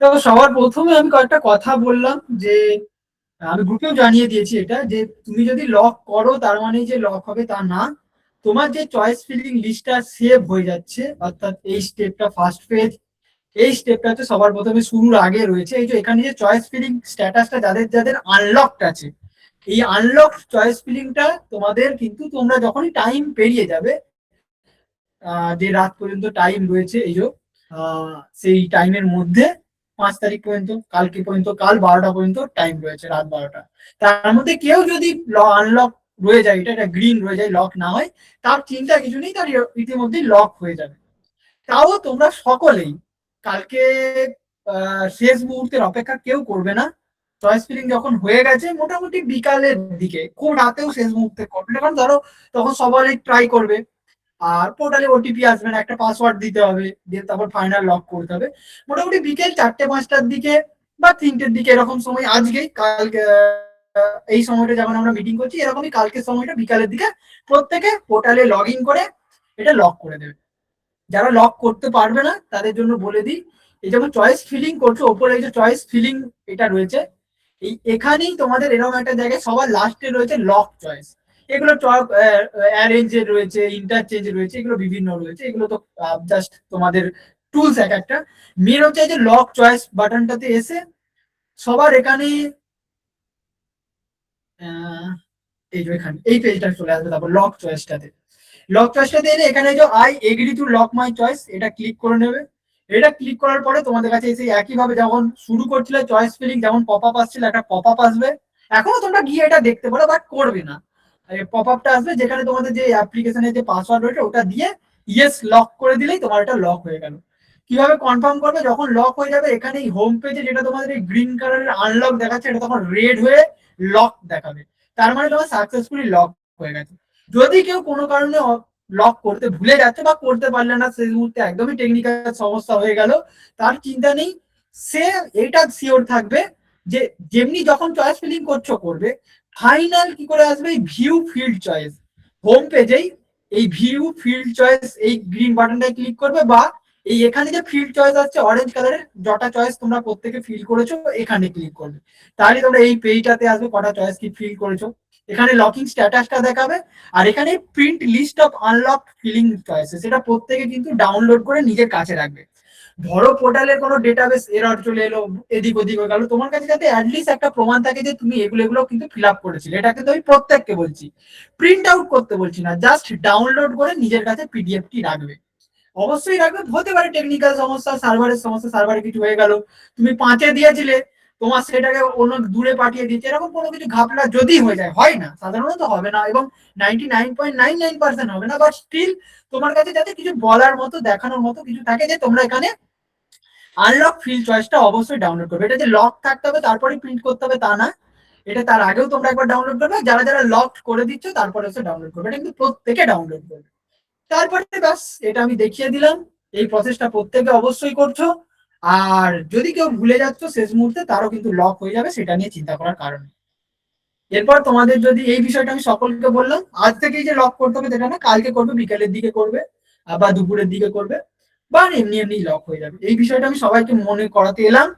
তো সবার প্রথমে আমি কয়েকটা কথা বললাম যে আমি গ্রুপেও জানিয়ে দিয়েছি এটা, যে তুমি যদি লক করো তার মানে যে লক হবে তা না। তোমার যে চয়েস ফিলিং লিস্টটা সেভ হয়ে যাচ্ছে, অর্থাৎ এই স্টেপটা ফার্স্ট পেজ, এই স্টেপটা হচ্ছে সবার প্রথমে শুরুর আগে রয়েছে। এই যে এখানে যে চয়েস ফিলিং স্ট্যাটাসটা যাদের যাদের আনলকড আছে, এই আনলক চয়েস ফিলিংটা তোমাদের কিন্তু তোমরা যখনই টাইম পেরিয়ে যাবে, যে রাত পর্যন্ত টাইম রয়েছে, এই যে সেই টাইমের মধ্যে 5 তারিখ পর্যন্ত, কালকে পর্যন্ত, কাল 12টা পর্যন্ত টাইম রয়েছে, রাত 12টা। তার মধ্যে কেউ যদি আনলক রয়ে যায়, এটা গ্রিন রয়ে যায়, লক না হয়, তার চিন্তা কিছু নেই, তার ইতিমধ্যেই লক হয়ে যাবে। তাও তোমরা সকলেই কালকে শেষ মুহূর্তের অপেক্ষা কেউ করবে না। চয়েস ফিলিং যখন হয়ে গেছে মোটামুটি বিকালের দিকে, খুব রাতেও শেষ মুহূর্তে করবে না, কারণ ধরো তখন সবাই ট্রাই করবে। আর পোর্টালে ওটিপি আসবে না, একটা পাসওয়ার্ড দিতে হবে, দিয়ে তারপর ফাইনাল লক করতে হবে। মোটামুটি বিকেল 4টে 5টার দিকে বা 3টের দিকে এরকম সময়, আজকেই কালকে এই সময়টা যখন আমরা মিটিং করছি, এরকমই কালকের সময়টা বিকালের দিকে প্রত্যেকে পোর্টালে লগ ইন করে এটা লক করে দেবে। যারা লক করতে পারবে না তাদের জন্য বলে দিই, এই যেমন চয়েস ফিলিং করছো, ওপরে এই যে চয়েস ফিলিং এটা রয়েছে, এই এখানেই তোমাদের এরকম একটা জায়গায় সবার লাস্টে রয়েছে লক চয়েস। এগুলো অ্যারেঞ্জ রয়েছে, ইন্টারচেঞ্জ রয়েছে, এগুলো বিভিন্ন রয়েছে, এগুলো তো জাস্ট তোমাদের টুলস এক একটা। মেন হচ্ছে যে লক চয়েস বাটনটাতে এসে সবার এখানে এই যে এখানে এই পেজটা চলে আসবে, তারপর লক চয়েসটাতে, লক চয়েসটাতে এলে এখানে যে I agree to lock my choice, এটা ক্লিক করে নেবে। এটা ক্লিক করার পরে তোমাদের কাছে এসে একইভাবে যখন শুরু করছিলে চয়েস ফিলিং, যেমন পপ আপ আসছিল, একটা পপ আপ আসবে। এখনো তোমরা গিয়ে এটা দেখতে পারো, বাট করবে না। পপ আপটা আসবে যেখানে তোমাদের যে অ্যাপ্লিকেশনের যে পাসওয়ার্ড রয়েছে ওটা দিয়ে ইয়েস লক করে দিলেই তোমার এটা লক হয়ে গেল। কিভাবে কনফার্ম করবে? যখন লক হয়ে যাবে এখানে এই হোম পেজে যেটা তোমাদের এই গ্রিন কালারের আনলক দেখাচ্ছে, এটা তখন রেড হয়ে লক দেখাবে। তার মানে তোমার সাকসেসফুলি লক হয়ে গেছে। যদি কেউ কোনো কারণে লক করতে ভুলে যাচ্ছে বা করতে পারলে না, সেই মুহূর্তে একদমই টেকনিক্যাল সমস্যা হয়ে গেল, তার চিন্তা নেই। সে এটা শিওর থাকবে যে যেমনি যখন চয়েস ফিলিং করছো করবে, ফাইনাল কি করে আসবে, এই ভিউ ফিল্ড চয়েস হোম পেজেই, এই ভিউ ফিল্ড চয়েস এই গ্রিন বাটনটায় ক্লিক করবে, বা এই এখানে যে ফিল্ড চয়েস আছে অরেঞ্জ কালারের যটা চয়েস তোমরা প্রত্যেকে ফিল করেছো এখানে ক্লিক করবে। তাহলে তোমরা এই পেজটাতে আসবে কটা চয়েস কি ফিল করেছো, এখানে লকিং স্ট্যাটাসটা দেখাবে। আর এখানে print list of unlock filling choices, এটা প্রত্যেকে কিন্তু ডাউনলোড করে নিজের কাছে রাখবে। ধরো পোর্টালের কোনো ডেটাবেস এরর চলে এলো, এদিক ওদিক হয়ে গেল, তোমার কাছে যাতে অ্যাটলিস্ট একটা প্রমাণ থাকে যে তুমি এগুলো এগুলো কিন্তু ফিল আপ করেছিলে। এটা কিন্তু আমি প্রত্যেককে বলছি, প্রিন্ট আউট করতে বলছি না, জাস্ট ডাউনলোড করে নিজের কাছে পিডিএফটি রাখবে। অবশ্যই রাখবে, হতে পারে টেকনিক্যাল সমস্যা, সার্ভারের সমস্যা, সার্ভারে কিছু হয়ে গেল, তুমি 5-এ দিয়েছিলে, তোমার সেটাকে অন্য দূরে পাঠিয়ে দিচ্ছে, এরকম কোনো কিছু ঘাপলা যদি হয়ে যায়, হয় না, সাধারণত হবে না, এবং 99.99% হবে না, বাট স্টিল তোমার কাছে যাতে কিছু বলার মতো, দেখানোর মতো কিছু থাকে, যে তোমরা এখানে আনলক ফিল চয়েসটা অবশ্যই ডাউনলোড করবে। এটা যে লক থাকতে হবে তারপরে প্রিন্ট করতে হবে তা না, এটা তার আগেও তোমরা একবার ডাউনলোড করবে, যারা যারা লক করে দিচ্ছ তারপরে এসে ডাউনলোড করবে, এটা কিন্তু প্রত্যেকে ডাউনলোড করবে। তারপরে ব্যাস, এটা আমি দেখিয়ে দিলাম, এই প্রসেসটা প্রত্যেকে অবশ্যই করছো। আর যদি কেউ ভুলে যাচ্ছ শেষ মুহূর্তে, তারও কিন্তু লক হয়ে যাবে, সেটা নিয়ে চিন্তা করার কারণে। এরপর তোমাদের যদি এই বিষয়টা আমি সকলকে বললাম, আজ থেকেই যে লক করতে হবে সেটা না, কালকে করবে, বিকেলের দিকে করবে, বা দুপুরের দিকে করবে, বা এমনি এমনি লক হয়ে যাবে, এই বিষয়টা আমি সবাইকে মনে করাতে এলাম।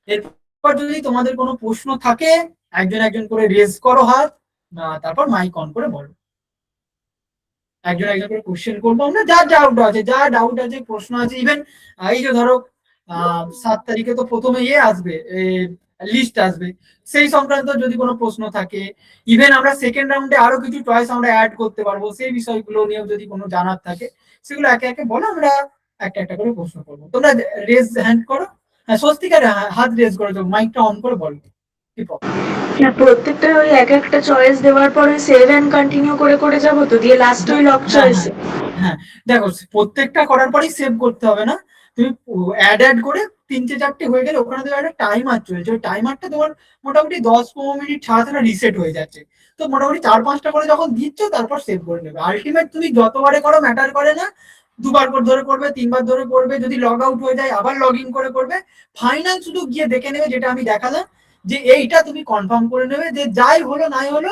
এরপর যদি তোমাদের কোনো প্রশ্ন থাকে, একজন একজন করে রেজ করো হাত, তারপর মাইক অন করে বলো। একজন একজন করে কোশ্চেন করবো আমরা, যা ডাউট আছে প্রশ্ন আছে। ইভেন এই যে ধরো 7 তারিখে তো প্রথমে আসবে, লিস্ট আসবে, সেই সংক্রান্ত যদি কোনো প্রশ্ন থাকে, ইভেন আমরা সেকেন্ড রাউন্ডে আরো কিছু চয়েস আমরা অ্যাড করতে পারবো, সেই বিষয়গুলো নিয়েও যদি কোনো জানার থাকে, সেগুলো একে একে বলো, আমরা একটা একটা করে প্রশ্ন করবো। তোমরা রেজ হ্যান্ড করো। হ্যাঁ, স্বস্তিকার হাত রেজ করে, মাইকটা অন করে বলো। না, প্রত্যেকটা ওই এক একটা চয়েস দেওয়ার পরে সেভ এন্ড কন্টিনিউ করে করে যাবো তো, দিয়ে লাস্ট ওই লক হ্যাঁ চয়েসে। হ্যাঁ হ্যাঁ, দেখো প্রত্যেকটা করার পরেই সেভ করতে হবে না, তুমি অ্যাড করে 3-4টে হয়ে গেলে ওখানে তোমার একটা টাইমার চলছে, ওই টাইমারটা তোমার মোটামুটি 10-15 মিনিট ছাড়া ছাড়া রিসেট হয়ে যাচ্ছে। তো মোটামুটি 4-5টা করে যখন দিচ্ছ তারপর সেভ করে নেবে। আলটিমেট তুমি যতবারে করো ম্যাটার করে না, 2বার করে ধরে করবে, 3বার ধরে করবে, যদি লগ আউট হয়ে যায় আবার লগ ইন করে করবে। ফাইনাল শুধু গিয়ে দেখে নেবে, যেটা আমি দেখালাম, যে এইটা তুমি কনফার্ম করে নেবে যে যাই হলো নাই হলো,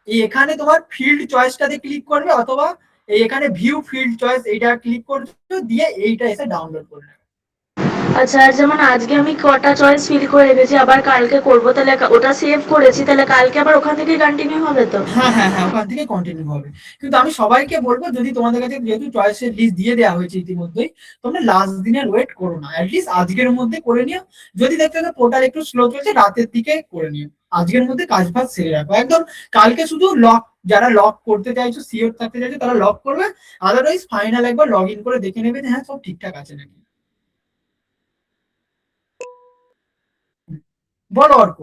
এখানে তোমার ফিল্ড চয়েসটাতে ক্লিক করবে, অথবা এখানে ভিউ ফিল্ড চয়েস এইটা ক্লিক করছো, দিয়ে এইটা এসে ডাউনলোড করে নেবে। আচ্ছা, আর যেমন আজকে আমি কটা চয়েস ফিল করে রেখেছি, আবার কালকে করবো, তাহলে ওটা সেভ করেছি, তাহলে কালকে আবার ওখান থেকে কন্টিনিউ হবে তো? হ্যাঁ হ্যাঁ হ্যাঁ, ওখান থেকে কন্টিনিউ হবে। কিন্তু আমি সবাইকে বলবো, যদি তোমাদের কাছে যেহেতু চয়েসের লিস্ট দিয়ে দেওয়া হয়েছে ইতিমধ্যেই, তোমরা লাস্ট দিনের ওয়েট করো না, অ্যাটলিস্ট আজকের মধ্যে করে নিও। যদি দেখতে যে পোর্টাল একটু স্লো চলছে, রাতের দিকে করে নিও। আজকের মধ্যে কাজ ফাজ সেরে রাখো একদম। কালকে শুধু লক, যারা লক করতে চাইছো, সিওর থাকতে চাইছো, তারা লক করবে। আদারওয়াইজ ফাইনাল একবার লগ ইন করে দেখে নেবে যে হ্যাঁ সব ঠিকঠাক আছে নাকি। বলো অর্ক।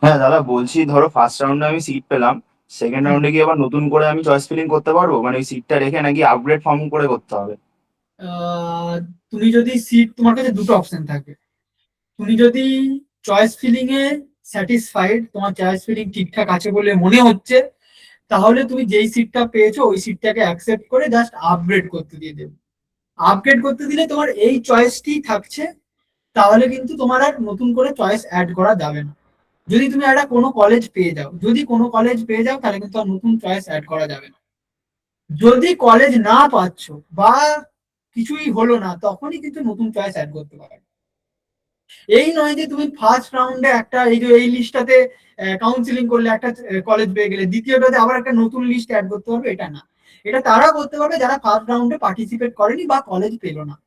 হ্যাঁ দাদা, বলছি ধরো ফার্স্ট রাউন্ডে আমি সিট পেলাম, সেকেন্ড হুম। রাউন্ডে কি আবার নতুন করে আমি চয়েস ফিলিং করতে পারবো? মানে ওই সিটটা রেখে নাকি আপগ্রেড ফর্ম করে করতে হবে? আহ, তুমি যদি সিট, তোমার কাছে দুটো অপশন থাকবে। তুমি যদি চয়েস ফিলিং এ স্যাটিসফাইড, তোমার চয়েস ফিলিং ঠিকঠাক আছে বলে মনে হচ্ছে, তাহলে তুমি যেই সিটটা পেয়েছো ওই সিটটাকে অ্যাকসেপ্ট করে জাস্ট আপগ্রেড করতে দিয়ে দেবে। আপগ্রেড করতে দিলে তোমার এই চয়েসটি থাকছে, তাহলে কিন্তু তোমার আর নতুন করে চয়েস অ্যাড করা যাবে না। যদি তুমি একটা কোনো কলেজ পেয়ে যাও, যদি কোনো কলেজ পেয়ে যাও, তাহলে কিন্তু আর নতুন চয়েস অ্যাড করা যাবে না। যদি কলেজ না পাচ্ছ বা কিছুই হলো না, তখনই কিন্তু নতুন চয়েস অ্যাড করতে পারবে। এই নয় যে তুমি ফার্স্ট রাউন্ডে একটা, এই যে এই লিস্টটাতে কাউন্সিলিং করলে একটা কলেজ পেয়ে গেলে দ্বিতীয়টাতে আবার একটা নতুন লিস্ট অ্যাড করতে পারবে, এটা না। এটা তারা করতে পারবে যারা ফার্স্ট রাউন্ডে পার্টিসিপেট করেনি বা কলেজ পেলো না।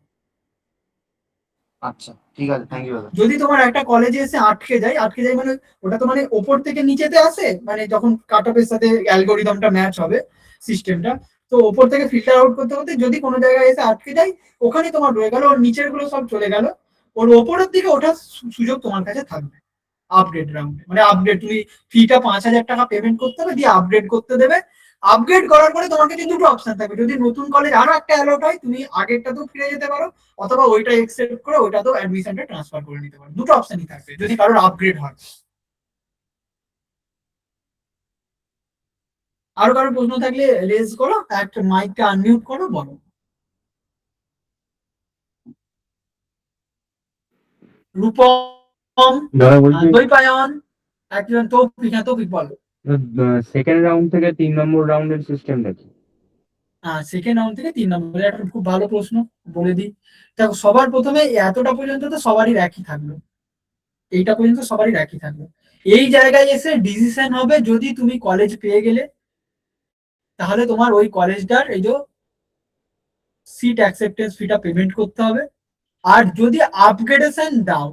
আচ্ছা ঠিক আছে, থ্যাংক ইউ দাদা। যদি তোমার একটা কলেজে এসে আটকে যায়, আটকে যায় মানে ওটা তো মানে ওপর থেকে নিচেতে আসে, মানে যখন কাট অফের সাথে অ্যালগোরিদমটা ম্যাচ হবে, সিস্টেমটা, তো ওপর থেকে ফিল্টার আউট করতে করতে যদি কোনো জায়গায় এসে আটকে যায়, ওখানে তোমার রয়ে গেল, ওর নিচের গুলো সব চলে গেল, ওর ওপরের দিকে ওঠার সুযোগ তোমার কাছে থাকবে। আপগ্রেড রাউন্ডে মানে আপগ্রেড, তুমি ফিটা 5,000 টাকা পেমেন্ট করতে হবে, দিয়ে আপগ্রেড করতে দেবে। আপগ্রেড করার পরে তোমার কাছে দুটো অপশন থাকবে, যদি নতুন কলেজ আরো একটা অ্যালট হয়, তুমি আগেরটাতেও ফিরে যেতে পারো, অথবা ওইটা এক্সেপ্ট করে ওইটাতেও অ্যাডমিশনটা ট্রান্সফার করে নিতে পারো। দুটো অপশনই থাকবে যদি কারোর আপগ্রেড হয়। আরো কারো প্রশ্ন থাকলে রেজ করো, একটা মাইকটা আনমিউট করো, বলো। রূপম, দাদা বলছি, দ্বৈপায়ন, একজন তৌফিক, হ্যাঁ তৌফিক বলো। সেকেন্ড রাউন্ড থেকে 3 নম্বর রাউন্ডের সিস্টেমটা কি? সেকেন্ড রাউন্ড থেকে 3 নম্বরে একটা খুব ভালো প্রশ্ন, বলে দিই। দেখো, সবার প্রথমে এতটা পর্যন্ত তো সবারই একই থাকলো, এইটা পর্যন্ত সবারই একই থাকলো। এই জায়গায় এসে ডিসিশন হবে, যদি তুমি কলেজ পেয়ে গেলে, তাহলে তোমার ওই কলেজটার এই যে সিট অ্যাকসেপ্টেন্স ফিটা পেমেন্ট করতে হবে। আর যদি আপগ্রেডেশন দাও,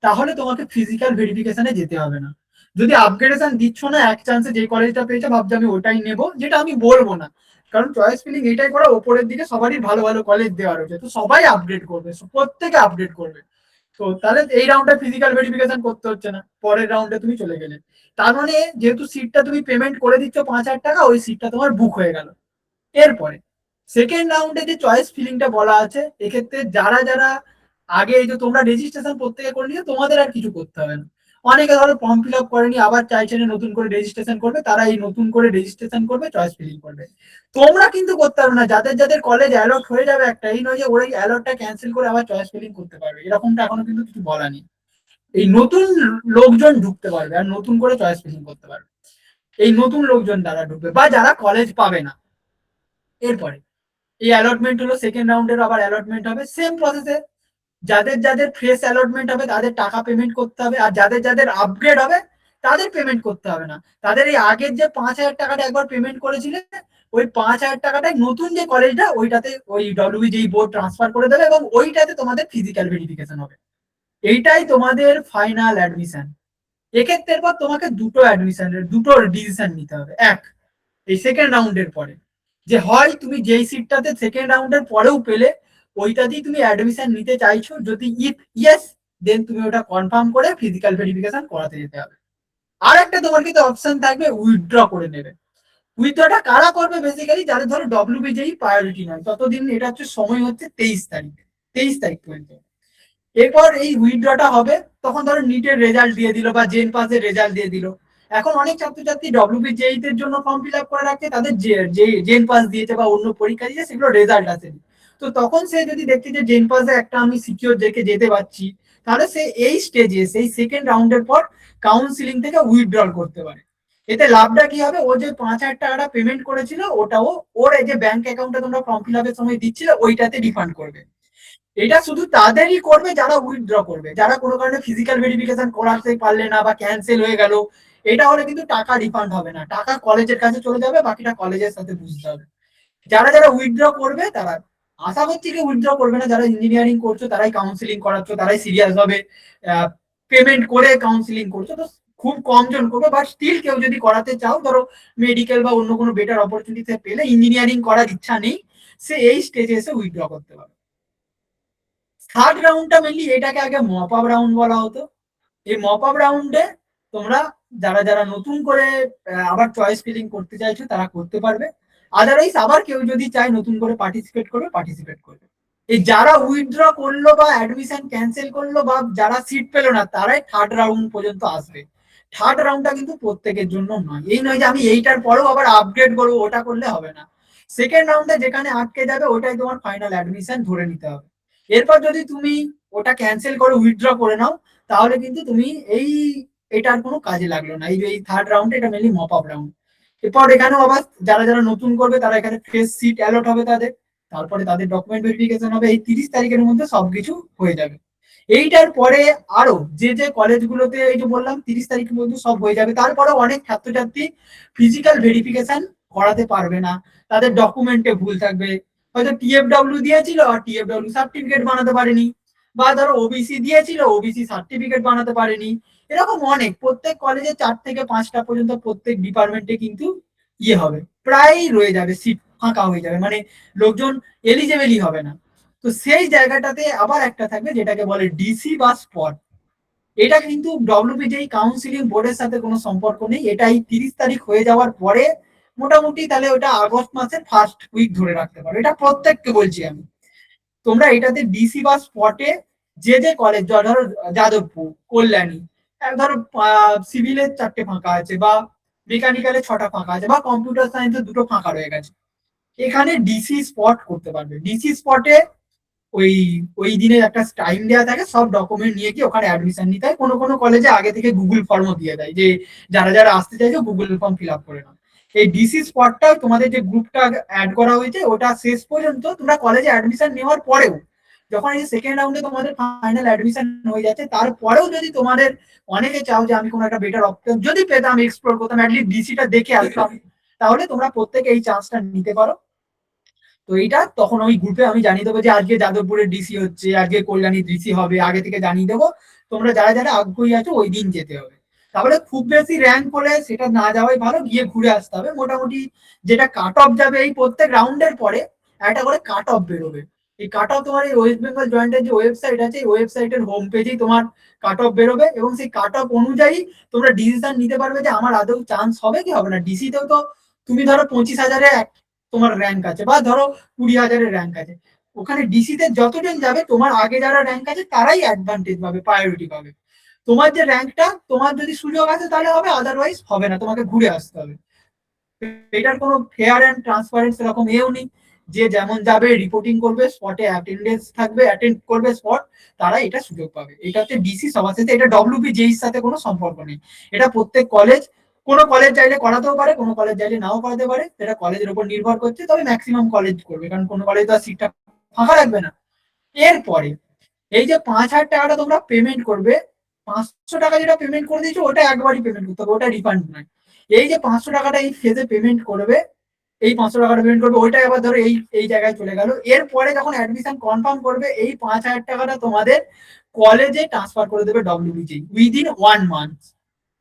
তাহলে তোমাকে ফিজিক্যাল ভেরিফিকেশনে যেতে হবে না। যদি আপগ্রেডেশন দিচ্ছ না, এক চান্সে যে কলেজটা পেয়েছো ভাবছো আমি ওটাই নেব, যেটা আমি বলবো না, কারণ চয়েস ফিলিং এটাই করা, ওপরের দিকে সবারই ভালো ভালো কলেজ দেওয়া রয়েছে, তো সবাই আপগ্রেড করবে, প্রত্যেকে আপগ্রেড করবে। তো তাহলে এই রাউন্ডে ফিজিক্যাল ভেরিফিকেশন করতে হচ্ছে না, পরের রাউন্ডে তুমি চলে গেলে। তার মানে যেহেতু সিটটা তুমি পেমেন্ট করে দিচ্ছ 5,000 টাকা, ওই সিটটা তোমার বুক হয়ে গেল। এরপরে সেকেন্ড রাউন্ডে যে চয়েস ফিলিংটা বলা আছে, এক্ষেত্রে যারা যারা আগে এই যে তোমরা রেজিস্ট্রেশন প্রত্যেকে করে নিয়ে, তোমাদের আর কিছু করতে হবে না। অনেকে ধরো ফর্ম ফিল আপ করেনি, আবার চাইছে না নতুন করে রেজিস্ট্রেশন করবে, তারা এই নতুন করে রেজিস্ট্রেশন করবে, চয়েস ফিলিং করবে। তোমরা কিন্তু করতে পারবে না, যাদের যাদের কলেজ অ্যালট হয়ে যাবে একটা, এই নয় যে ওরা অ্যালটটা ক্যান্সেল করে আবার চয়েস ফিলিং করতে পারবে, এরকমটা এখনো কিন্তু কিছু বলা নেই। এই নতুন লোকজন ঢুকতে পারবে আর নতুন করে চয়েস ফিলিং করতে পারবে, এই নতুন লোকজন দ্বারা ঢুকবে বা যারা কলেজ পাবে না। এরপরে এই অ্যালটমেন্ট হলো, সেকেন্ড রাউন্ডের আবার অ্যালটমেন্ট হবে সেম প্রসেসে। যাদের যাদের ফ্রেশ অ্যালটমেন্ট হবে তাদের টাকা পেমেন্ট করতে হবে, আর যাদের যাদের আপগ্রেড হবে তাদের পেমেন্ট করতে হবে না। তাদের এই আগের যে 5,000 টাকাটা একবার পেমেন্ট করেছিলে, ওই 5,000 টাকাটাই নতুন যে কলেজটা ওইটাতে ওই ডব্লিউবিজেই বোর্ড ট্রান্সফার করে দেবে, এবং ওইটাতে তোমাদের ফিজিক্যাল ভেরিফিকেশন হবে। এইটাই তোমাদের ফাইনাল অ্যাডমিশন। এক্ষেত্রে পর তোমাকে দুটো অ্যাডমিশনের দুটো ডিসিশন নিতে হবে। এক, এই সেকেন্ড রাউন্ডের পরে, যে হয় তুমি যেই সিটটাতে সেকেন্ড রাউন্ডের পরেও পেলে ওইটাতেই তুমি অ্যাডমিশন নিতে চাইছো, যদি ইফ ইয়েস, দেন তুমি ওটা কনফার্ম করে ফিজিক্যাল ভেরিফিকেশন করাতে যেতে হবে। আর একটা তোমার কিন্তু অপশন থাকবে, উইথড্র করে নেবে। উইথড্রটা কারা করবে? বেসিক্যালি যাদের ধরো ডব্লিউবিজেই প্রায়োরিটি নয়, ততদিন এটা হচ্ছে সময় হচ্ছে 23 তারিখ, 23 তারিখ পর্যন্ত। এরপর এই উইথড্রটা হবে, তখন ধরো নিটের রেজাল্ট দিয়ে দিল বা জেন পাসের রেজাল্ট দিয়ে দিল। এখন অনেক ছাত্রছাত্রী ডব্লিউবিজেই এর জন্য ফর্ম ফিল আপ করে রাখছে, তাদের যে জেন পাস দিয়েছে বা অন্য পরীক্ষা দিয়েছে সেগুলো রেজাল্ট আসেনি। তো তখন সে যদি দেখছে যে জেন পাসে একটা আমি সিকিউর দেখে যেতে পারছি, তাহলে সে এই স্টেজে সেই সেকেন্ড রাউন্ডের পর কাউন্সিলিং থেকে উইথড্রল করতে পারে। এতে লাভটা কি হবে? ও যে 5,000 টাকাটা পেমেন্ট করেছিল, ওটাও ওর এই যে ব্যাংক অ্যাকাউন্টে তোমরা ফর্ম ফিল আপের সময় দিচ্ছিলে ওইটাতে রিফান্ড করবে। এটা শুধু তাদেরই করবে যারা উইথড্র করবে, যারা কোনো কারণে ফিজিক্যাল ভেরিফিকেশন করাতে পারলে না বা ক্যান্সেল হয়ে গেল, এটা হলে কিন্তু টাকা রিফান্ড হবে না, টাকা কলেজের কাছে চলে যাবে, বাকিটা কলেজের সাথে বুঝতে হবে। যারা যারা উইথড্র করবে তারা, আশা করছি কি উইথড্র করবে না, যারা ইঞ্জিনিয়ারিং করছো তারাই কাউন্সিলিং করাচ্ছ, তারাই সিরিয়াস ভাবে পেমেন্ট করে কাউন্সিলিং করছো, তো খুব কম জন করবে। বাট স্টিল কেউ যদি করাতে চাও, ধরো মেডিকেল বা অন্য কোনো বেটার অপরচুনিটি পেলে, ইঞ্জিনিয়ারিং করার ইচ্ছা নেই, সে এই স্টেজে এসে উইথড্র করতে পারে। থার্ড রাউন্ডটা মেনলি, এটাকে আগে মপ আপ রাউন্ড বলা হতো। এই মপ আপ রাউন্ডে তোমরা যারা যারা নতুন করে আবার চয়েস ফিলিং করতে চাইছো তারা করতে পারবে। আদারওয়াইজ আবার কেউ যদি চায় নতুন করে পার্টিসিপেট করবে। এই যারা উইথড্র করলো বা অ্যাডমিশন ক্যান্সেল করলো বা যারা সিট পেলো না, তারাই থার্ড রাউন্ড পর্যন্ত আসবে। থার্ড রাউন্ডটা কিন্তু প্রত্যেকের জন্য নয়, এই নয় যে আমি এইটার পরেও আবার আপগ্রেড করবো, ওটা করলে হবে না। সেকেন্ড রাউন্ডে যেখানে আটকে যাবে ওটাই তোমার ফাইনাল অ্যাডমিশন ধরে নিতে হবে। এরপর যদি তুমি ওটা ক্যান্সেল করে উইথড্র করে নাও, তাহলে কিন্তু তুমি এই এটার কোনো কাজে লাগলো না। এই যে এই থার্ড রাউন্ড, এটা মেনলি মপ আপ রাউন্ড। এরপর এখানেও আবার যারা যারা নতুন করবে তারা এখানে ফ্রেশ সিট অ্যালট হবে তাদের, তারপরে তাদের ডকুমেন্ট ভেরিফিকেশন হবে, এই 30 তারিখের মধ্যে সবকিছু হয়ে যাবে। এইটার পরে আরো যে যে কলেজগুলোতে এই যে বললাম 30 তারিখের মধ্যে সব হয়ে যাবে, তারপরে অনেক ছাত্রছাত্রী ফিজিক্যাল ভেরিফিকেশন করাতে পারবে না, তাদের ডকুমেন্টে ভুল থাকবে, হয়তো টিএফডব্লিউ দিয়েছিল আর টিএফডব্লিউ সার্টিফিকেট বানাতে পারেনি, বা ধরো ওবিসি দিয়েছিল ওবিসি সার্টিফিকেট বানাতে পারেনি। এরকম অনেক, প্রত্যেক কলেজে 4 থেকে 5টা পর্যন্ত প্রত্যেক ডিপার্টমেন্টে কিন্তু হবে, প্রায় রয়ে যাবে, সিট ফাঁকা হয়ে যাবে, মানে লোকজন এলিজেবলই হবে না। তো সেই জায়গাটাতে আবার একটা থাকবে যেটাকে বলে ডিসি বা স্পট। এটা কিন্তু ডব্লিউবি যেই কাউন্সিলিং বোর্ডের সাথে কোনো সম্পর্ক নেই, এটা এই 30 তারিখ হয়ে যাওয়ার পরে মোটামুটি তাহলে ওটা আগস্ট মাসের ফার্স্ট উইক ধরে রাখতে পারো, এটা প্রত্যেককে বলছি আমি। তোমরা এটাতে ডিসি বা স্পটে যে যে কলেজ, ধরো যাদবপুর, কল্যাণী, ধরো সিভিলের 4টে ফাঁকা আছে, বা মেকানিক্যালের 6টা ফাঁকা আছে, বা কম্পিউটার সায়েন্সের 2টো ফাঁকা রয়ে গেছে, এখানে ডিসি স্পট করতে পারবে। ডিসি স্পটে ওই ওই দিনে একটা টাইম দেওয়া থাকে, সব ডকুমেন্ট নিয়ে গিয়ে ওখানে অ্যাডমিশন নিতে হয়। কোনো কোনো কলেজে আগে থেকে গুগল ফর্মও দিয়ে দেয় যে যারা যারা আসতে চাইছে গুগল ফর্ম ফিল আপ করে নাও। এই ডিসি স্পটটা তোমাদের যে গ্রুপটা অ্যাড করা হয়েছে ওটা শেষ পর্যন্ত তোমরা কলেজে অ্যাডমিশন নেওয়ার পরেও, যখন এই সেকেন্ড রাউন্ডে তোমাদের ফাইনাল অ্যাডমিশন হয়ে যাচ্ছে, তারপরেও যদি তোমাদের অনেকে চাও যে আমি কোনো একটা বেটার অপশন যদি পেতাম, এক্সপ্লোর করতাম, অ্যাটলিস্ট ডিসিটা দেখে আসতাম, তাহলে তোমরা প্রত্যেকে এই চান্সটা নিতে পারো। তো এইটা তখন ওই গ্রুপে আমি জানিয়ে দেবো যে আজকে যাদবপুরের ডিসি হচ্ছে, আজকে কল্যাণী ডিসি হবে, আগে থেকে জানিয়ে দেবো। তোমরা যারা যারা আগ্রহী আছো ওই দিন যেতে হবে। তাহলে খুব বেশি র্যাঙ্ক হলে সেটা না যাওয়াই ভালো, গিয়ে ঘুরে আসতে হবে। মোটামুটি যেটা কাট অফ যাবে, এই প্রত্যেক রাউন্ডের পরে একটা করে কাট অফ বেরোবে। এই কাট অফ তোমার এই ওয়েস্ট বেঙ্গল জয়েন্টের যে ওয়েবসাইট আছে, এই ওয়েবসাইটের হোম পেজেই তোমার কাট অফ বেরোবে, এবং সেই কাট অফ অনুযায়ী তোমরা ডিসিশন নিতে পারবে যে আমার আদৌ চান্স হবে কি হবে না। ডিসিতেও তো তুমি ধরো 25,000-এ তোমার র্যাঙ্ক আছে, বা ধরো 20,000-এর র্যাঙ্ক আছে, ওখানে ডিসিতে যতজন যাবে তোমার আগে যারা র্যাঙ্ক আছে তারাই অ্যাডভান্টেজ পাবে, প্রায়োরিটি পাবে। তোমার যে র্যাঙ্কটা, তোমার যদি সুযোগ আছে তাহলে হবে, আদারওয়াইজ হবে না, তোমাকে ঘুরে আসতে হবে। এটার কোনো ফেয়ার অ্যান্ড ট্রান্সপারেন্স এরকম এও নেই, যে যেমন যাবে রিপোর্টিং করবে, স্পটে অ্যাটেন্ডেন্স থাকবে, অ্যাটেন্ড করবে স্পট, তারা এটা সুযোগ পাবে। এটা হচ্ছে ডিসি সবার সাথে, এটা ডব্লিউবি জেইর সাথে কোনো সম্পর্ক নেই। এটা প্রত্যেক কলেজ, কোনো কলেজ চাইলে করাতেও পারে, কোনো কলেজ চাইলে নাও করাতে পারে, সেটা কলেজের উপর নির্ভর করছে, তবে ম্যাক্সিমাম কলেজ করবে, কারণ কোনো কলেজ তো সিটটা ফাঁকা রাখবে না। এরপরে এই যে 5,000 টাকাটা তোমরা পেমেন্ট করবে, 500 টাকা যেটা পেমেন্ট করে দিয়েছো ওটা একবারই পেমেন্ট করতে হবে, ওটা রিফান্ড নয়। এই যে 500 টাকাটা এই ফেজে পেমেন্ট করবে, এই 500 টাকাটা পেমেন্ট করবে, ওইটা এবার ধরো এই এই জায়গায় চলে গেল। এরপরে যখন অ্যাডমিশন কনফার্ম করবে, এই 5,000 টাকাটা তোমাদের কলেজে ট্রান্সফার করে দেবে ডব্লিউবিজি উইদিন 1 মান্থ।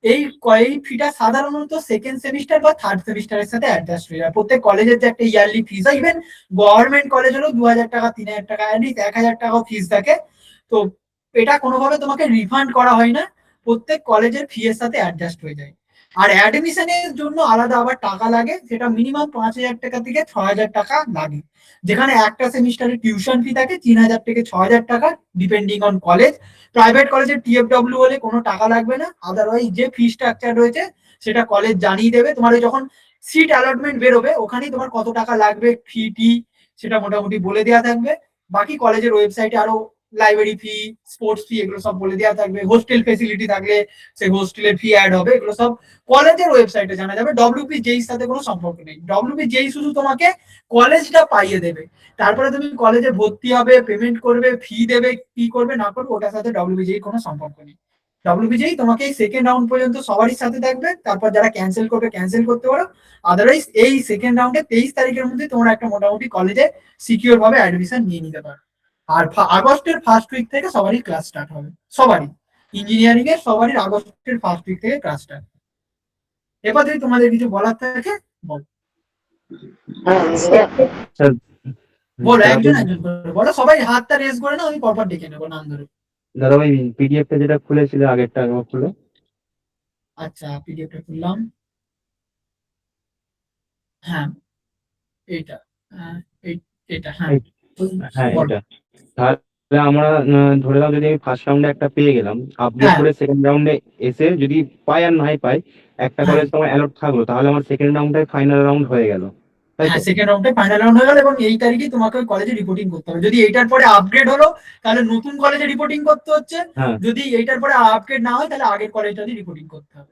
এই এই ফিটা সাধারণত সেকেন্ড সেমিস্টার বা থার্ড সেমিস্টারের সাথে অ্যাডজাস্ট হয়ে যায়। প্রত্যেক কলেজের যে একটা ইয়ারলি ফিস হয়, ইভেন গভর্নমেন্ট কলেজ হলেও 2,000 টাকা 3,000 টাকা অ্যাটলিস্ট 1,000 টাকাও ফিস থাকে। তো এটা কোনোভাবে তোমাকে রিফান্ড করা হয় না, প্রত্যেক কলেজের ফি এর সাথে অ্যাডজাস্ট হয়ে যায়। আর অ্যাডমিশনের জন্য আলাদা আবার টাকা লাগে, সেটা মিনিমাম 5,000 টাকা থেকে 6,000 টাকা লাগে। যেখানে একটা সেমিস্টারে টিউশন ফি থাকে 3,000 থেকে 6,000 টাকা, ডিপেন্ডিং অন কলেজ। প্রাইভেট কলেজের টিএফডব্লিউ হলে কোনো টাকা লাগবে না, আদারওয়াইজ যে ফি স্ট্রাকচার রয়েছে সেটা কলেজ জানিয়ে দেবে। তোমার যখন সিট অ্যালটমেন্ট বেরোবে ওখানেই তোমার কত টাকা লাগবে ফি টি, সেটা মোটামুটি বলে দেওয়া থাকবে। বাকি কলেজের ওয়েবসাইটে আরো লাইব্রেরি ফি, স্পোর্টস ফি এগুলো সব বলে দেওয়া থাকবে। হোস্টেল ফেসিলিটি থাকলে সেই হোস্টেলের ফি অ্যাড হবে, এগুলো সব কলেজের ওয়েবসাইটে জানা যাবে। ডব্লিউপি জেই সাথে কোনো সম্পর্ক নেই, ডব্লিউপি জেই শুধু তোমাকে কলেজটা পাইয়ে দেবে। তারপরে তুমি কলেজে ভর্তি হবে, পেমেন্ট করবে, ফি দেবে, কি করবে না করবে ওটার সাথে ডব্লিউপি জেই কোনো সম্পর্ক নেই। ডব্লিউপি জেই তোমাকে এই সেকেন্ড রাউন্ড পর্যন্ত সবারই সাথে থাকবে, তারপর যারা ক্যান্সেল করবে ক্যান্সেল করতে পারো। আদারওয়াইজ এই সেকেন্ড রাউন্ডে 23 তারিখের মধ্যে তোমরা একটা মোটামুটি কলেজে সিকিউর ভাবে অ্যাডমিশন নিয়ে নিতে পারো। আর আগস্টের ফার্স্ট উইক থেকে সবারই ক্লাস স্টার্ট হবে, সবারই ইঞ্জিনিয়ারিং এর সবারই আগস্টের ফার্স্ট উইক থেকে ক্লাস স্টার্ট। এবার যদি তোমাদের কিছু বলার থাকে বলো, স্যার বলো একজন একজন করে বলো, সবাই হাতটা রেজ করে না, আমি পরপর ডেকে নেবো নাম ধরে। দাদা ওই পিডিএফটা যেটা খুলেছিল আগেরটা একবার খুলে। আচ্ছা পিডিএফটা খুললাম, হ্যাঁ এইটা, হ্যাঁ, এটা হ্যাঁ হ্যাঁ বলো। এটা তাহলে আমরা ধরে নাও যদি আমি ফার্স্ট রাউন্ডে একটা পেয়ে গেলাম, আপডেট হ্যাঁ করে সেকেন্ড রাউন্ডে এসে যদি পাই আর নাই পাই, একটা হ্যাঁ কলেজ তো আমার অ্যালট থাকলো, তাহলে আমার সেকেন্ড রাউন্ডটাই ফাইনাল রাউন্ড হয়ে গেল, তাই হ্যাঁ তো? সেকেন্ড রাউন্ডে ফাইনাল রাউন্ড হয়ে গেল, এবং এই তারিখে তোমাকে ওই কলেজে রিপোর্টিং করতে হবে। যদি এইটার পরে আপগ্রেড হলো তাহলে নতুন কলেজে রিপোর্টিং করতে হচ্ছে, হ্যাঁ, যদি এইটার পরে আপগ্রেড না হয় তাহলে আগের কলেজটাতে রিপোর্টিং করতে হবে।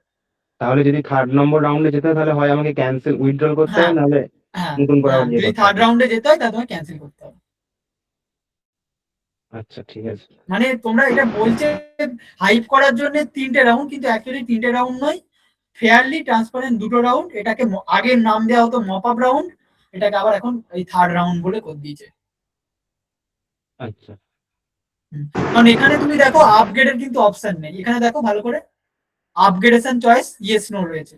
তাহলে যদি থার্ড নম্বর রাউন্ডে যেতে হয় তাহলে হয় আমাকে ক্যান্সেল উইথড্রল করতে হ্যাঁ হবে, নাহলে হ্যাঁ নতুন করে হ্যাঁ আবার ইয়ে যদি করতে থার্ড হবে। রাউন্ডে যেতে হয় তাহলে তোমাকে ক্যান্সেল করতে হবে। আচ্ছা ঠিক আছে। মানে তোমরা এটা বলছে হাইপ করার জন্য 3টে রাউন্ড, কিন্তু অ্যাকচুয়ালি 3টে রাউন্ড নয়, ফেয়ারলি ট্রান্সপারেন্ট 2টো রাউন্ড। এটাকে আগের নাম দেওয়া হতো মপ আপ রাউন্ড, এটাকে আবার এখন এই থার্ড রাউন্ড বলে করে দিয়েছে। আচ্ছা কারণ এখানে তুমি দেখো আপগ্রেডের কিন্তু অপশন নেই, এখানে দেখো ভালো করে আপগ্রেডেশন চয়েস ইয়েস নো রয়েছে,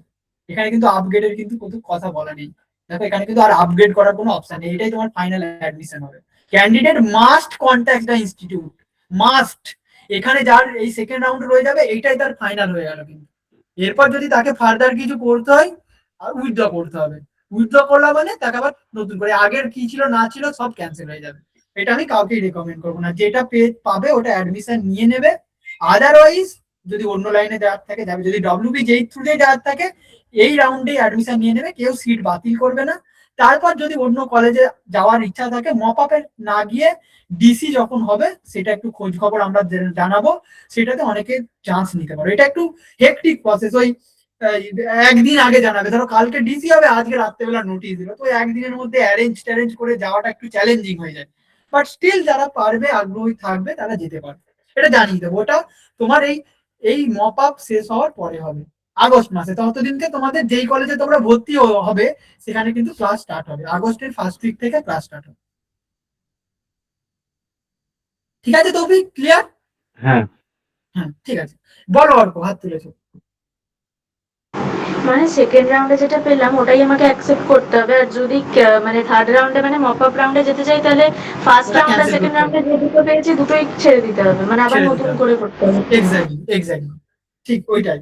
এখানে কিন্তু আপগ্রেডের কিন্তু কোনো কথা বলা নেই। দেখো এখানে কিন্তু আর আপগ্রেড করার কোনো অপশন নেই, এটাই তোমার ফাইনাল অ্যাডমিশন হবে। Candidate must contact the institute, must. এখানে যার এই সেকেন্ড রাউন্ড রয়ে যাবে এইটাই তার ফাইনাল হয়ে গেল। কিন্তু এরপর যদি তাকে ফার্দার কিছু করতে হয় আর উইথড্র করতে হবে, উইথড্র করলা মানে তাকে আবার নতুন করে আগের কি ছিল না ছিল সব ক্যান্সেল হয়ে যাবে। এটা আমি কাউকেই রেকমেন্ড করবো না, যেটা পাবে ওটা অ্যাডমিশন নিয়ে নেবে। আদারওয়াইজ যদি অন্য লাইনে যাওয়ার থাকে যাবে, যদি ডব্লিউবি যেই থ্রু দিয়ে যাওয়ার থাকে এই রাউন্ডে অ্যাডমিশন নিয়ে নেবে, কেউ সিট বাতিল করবে না। তারপর যদি অন্য কলেজে যাওয়ার ইচ্ছা থাকে মপ আপে না গিয়ে ডিসি যখন হবে সেটা একটু খোঁজ খবর আমরা জানাবো, সেটাতে অনেকে চান্স নিতে পারো। এটা একটু হেকটিক প্রসেস, ওই একদিন আগে জানাবে, ধরো কালকে ডিসি হবে আজকে রাত্রেবেলা নোটিশ দিল, তো একদিনের মধ্যে অ্যারেঞ্জ করে যাওয়াটা একটু চ্যালেঞ্জিং হয়ে যায়। বাট স্টিল যারা পারবে আগ্রহী থাকবে তারা যেতে পারবে, এটা জানিয়ে দেবো। ওটা তোমার এই এই মপ আপ শেষ হওয়ার পরে হবে আগস্ট মাসে, ততদিনকে তোমাদের যেই কলেজে তোমরা ভর্তি হবে সেখানে কিন্তু ক্লাস স্টার্ট হবে, আগস্টের ফার্স্ট উইক থেকে ক্লাস স্টার্ট হবে। ঠিক আছে তৌফিক, ক্লিয়ার? হ্যাঁ। হ্যাঁ ঠিক আছে, বলো অর্ক, হাত তুলেছো। মানে সেকেন্ড রাউন্ডে যেটা পেলাম ওটাই আমাকে অ্যাকসেপ্ট করতে হবে, আর যদি মানে থার্ড রাউন্ডে মানে মপ আপ রাউন্ডে যেতে চাই তাহলে ফার্স্ট ওটা রাউন্ড আর ক্যান্সেল সেকেন্ড করতে হবে, রাউন্ডে যে দুটো পেয়েছি দুটোই ছেড়ে দিতে হবে, মানে আবার ছেড়ে দিতে নতুন হবে, করে করতে হবে। এক্স্যাক্টলি এক্স্যাক্টলি, ঠিক ওইটাই,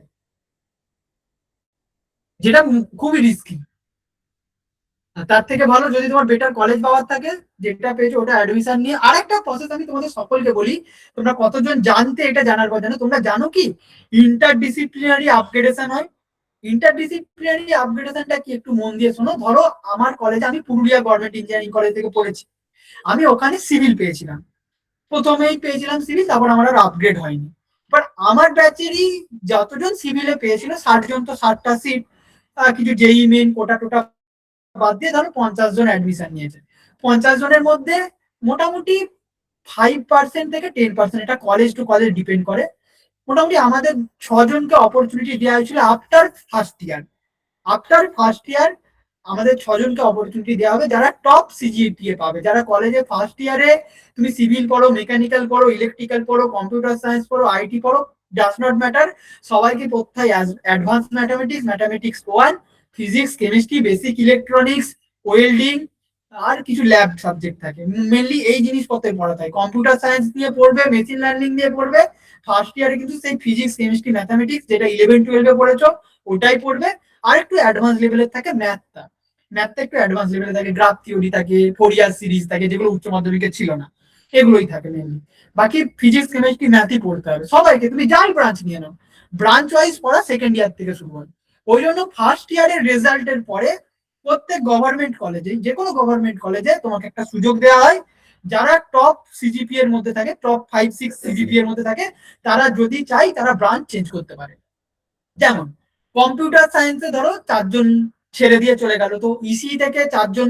যেটা খুবই রিস্কি। তার থেকে ভালো যদি তোমার বেটার কলেজ পাওয়ার থাকে, যেটা পেয়েছো ওটা অ্যাডমিশন নিয়ে। আরেকটা প্রসেস আমি তোমাদের সকলকে বলি, তোমরা কতজন জানতে এটা জানার কথা জানো, তোমরা জানো কি ইন্টারডিসিপ্লিনারি আপগ্রেডেশন হয়? ইন্টারডিসিপ্লিনারি আপগ্রেডেশনটা কি একটু মন দিয়ে শোনো। ধরো আমার কলেজে, আমি পুরুলিয়া গভর্নমেন্ট ইঞ্জিনিয়ারিং কলেজ থেকে পড়েছি, আমি ওখানে সিভিল পেয়েছিলাম, প্রথমেই পেয়েছিলাম সিভিল, তারপর আমার আর আপগ্রেড হয়নি। বাট আমার ব্যাচেরই যতজন সিভিলে পেয়েছিল 60 জন, তো 60টা সিট, কিছু জেই মেন কোটা টোটা বাদ দিয়ে ধরো 50 জন অ্যাডমিশন নিয়েছে। 50 জনের মধ্যে মোটামুটি 5% থেকে 10%, এটা কলেজ টু কলেজ ডিপেন্ড করে, মোটামুটি আমাদের 6জনকে অপরচুনিটি দেওয়া হয়েছিল after first year. After first year আমাদের 6জনকে অপরচুনিটি দেওয়া হবে যারা টপ সিজিপিএ পাবে, যারা কলেজে ফার্স্ট ইয়ারে তুমি সিভিল পড়ো, মেকানিক্যাল পড়ো, ইলেকট্রিক্যাল পড়ো, কম্পিউটার সায়েন্স পড়ো, আইটি পড়ো, ডাজ নট ম্যাটার, সবাইকে পড়তে হয় advance mathematics, mathematics 1, physics, chemistry, basic electronics, welding, আর কিছু ল্যাব সাবজেক্ট থাকে, মেনলি এই জিনিসপত্রে পড়াতে হয়। কম্পিউটার সায়েন্স নিয়ে পড়বে, মেশিন লার্নিং নিয়ে পড়বে। ফার্স্ট ইয়ারে কিন্তু সেই ফিজিক্স, কেমিস্ট্রি, ম্যাথামেটিক্স যেটা 11-12 পড়েছো ওটাই পড়বে। আর একটু অ্যাডভান্স লেভেলের থাকে ম্যাথটা, ম্যাথটা একটু অ্যাডভান্স লেভেলে থাকে, গ্রাফ থিওরি থাকে, ফোরিয়ার সিরিজ থাকে, যেগুলো উচ্চ মাধ্যমিকে ছিল না, এগুলোই থাকে মেনলি। বাকি ফিজিক্স, কেমিস্ট্রি, ম্যাথই পড়তে হবে সবাইকে, তুমি যাই ব্রাঞ্চ নিয়ে নাও, ব্রাঞ্চ ওয়াইজ পড়া সেকেন্ড ইয়ার থেকে শুরু হয়। ওই জন্য ফার্স্ট ইয়ারের রেজাল্টের পরে প্রত্যেক গভর্নমেন্ট কলেজে, যে কোনো গভর্নমেন্ট কলেজে তোমাকে একটা সুযোগ দেওয়া হয় যারা টপ সিজিপি এর মধ্যে থাকে, টপ 5-6 সিজিপি এর মধ্যে থাকে, তারা যদি চাই তারা ব্রাঞ্চ চেঞ্জ করতে পারে। যেমন কম্পিউটার সায়েন্সে ধরো 4 জন ছেড়ে দিয়ে চলে গেল, তো ইসি থেকে 4 জন,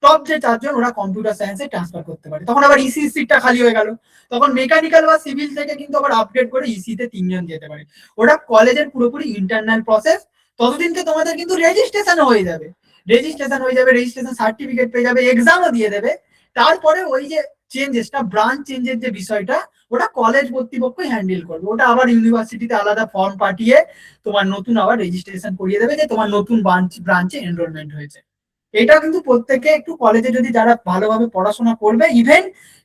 টপ যে 4 জন ওরা কম্পিউটার সায়েন্সে ট্রান্সফার করতে পারে, তখন আবার ইসি সিটটা খালি হয়ে গেল, তখন মেকানিক্যাল বা সিভিল থেকে কিন্তু আবার আপগ্রেড করে ইসি তে 3 জন যেতে পারে। ওটা কলেজের পুরোপুরি ইন্টারনাল প্রসেস। ততদিনকে তোমাদের কিন্তু রেজিস্ট্রেশন হয়ে যাবে, রেজিস্ট্রেশন সার্টিফিকেট পেয়ে যাবে, এক্সামও দিয়ে দেবে। তারপরে ওই যে চেঞ্জেসটা, ব্রাঞ্চ চেঞ্জের যে বিষয়টা, ওটা কলেজ কর্তৃপক্ষ হ্যান্ডেল করবে। ওটা আবার ইউনিভার্সিটিতে আলাদা ফর্ম পাঠিয়ে তোমার নতুন আবার রেজিস্ট্রেশন করিয়ে দেবে যে তোমার নতুন ব্রাঞ্চে এনরোলমেন্ট হয়েছে। এটা কিন্তু প্রত্যেকে একটু কলেজে যদি যারা ভালোভাবে পড়াশোনা করবে, ইভেন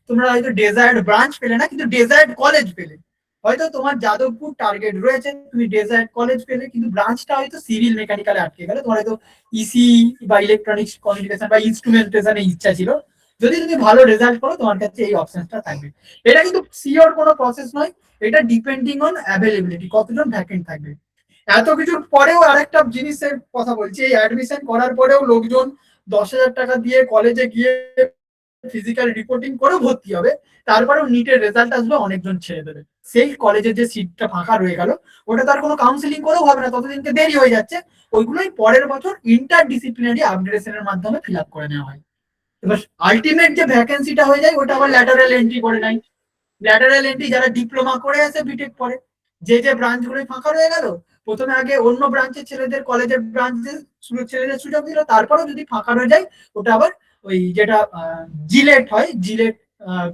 তোমরা হয়তো ডেজায়ার্ড ব্রাঞ্চ পেলে না, কিন্তু ডেজায়ার্ড কলেজ পেলে, হয়তো তোমার যাদবপুর টার্গেট রয়েছে, তুমি ডেজায়ার্ড কলেজ পেলে, কিন্তু ব্রাঞ্চটা হয়তো সিভিল মেকানিক্যালে আটকে গেলে, তোমার হয়তো ইসি বা ইলেকট্রনিক্স কমিউনিকেশন বা ইনস্ট্রুমেন্টেশনের ইচ্ছা ছিল, যদি তুমি ভালো রেজাল্ট করো তোমার কাছে এই অপশনটা থাকবে। এটা কিন্তু সিওর কোনো প্রসেস নয়, এটা ডিপেন্ডিং অন অ্যাভেলেবিলিটি, কতজন ভ্যাকেন্ট থাকবে। এত কিছুর পরেও আরেকটা জিনিসের কথা বলছি, এই অ্যাডমিশন করার পরেও লোকজন 10,000 টাকা দিয়ে কলেজে গিয়ে ফিজিক্যাল রিপোর্টিং করে ভর্তি হবে, তারপরেও নিটের রেজাল্ট আসবে, অনেকজন ছেড়ে দেবে। সেই কলেজের যে সিটটা ফাঁকা রয়ে গেল, ওটা তার কোনো কাউন্সিলিং করেও হবে না, ততদিনকে দেরি হয়ে যাচ্ছে, ওইগুলোই পরের বছর ইন্টার ডিসিপ্লিনারি আপগ্রেডেশনের মাধ্যমে ফিল আপ করে নেওয়া হয়। এবার আলটিমেট যে ভ্যাকেন্সিটা হয়ে যায় ওটা আবার ল্যাটারাল এন্ট্রি করে নাই। ল্যাটারাল এন্ট্রি যারা ডিপ্লোমা করে আসে বিটেক পরে, যে যে ব্রাঞ্চ গুলো ফাঁকা রয়ে গেল, প্রথমে আগে অন্য ব্রাঞ্চের ছেলেদের কলেজের ব্রাঞ্চে ছেলেদের সুযোগ দিল, তারপরেও যদি ফাঁকা রয়ে যায় ওটা আবার ওই যেটা জিলেট হয়, জিলেট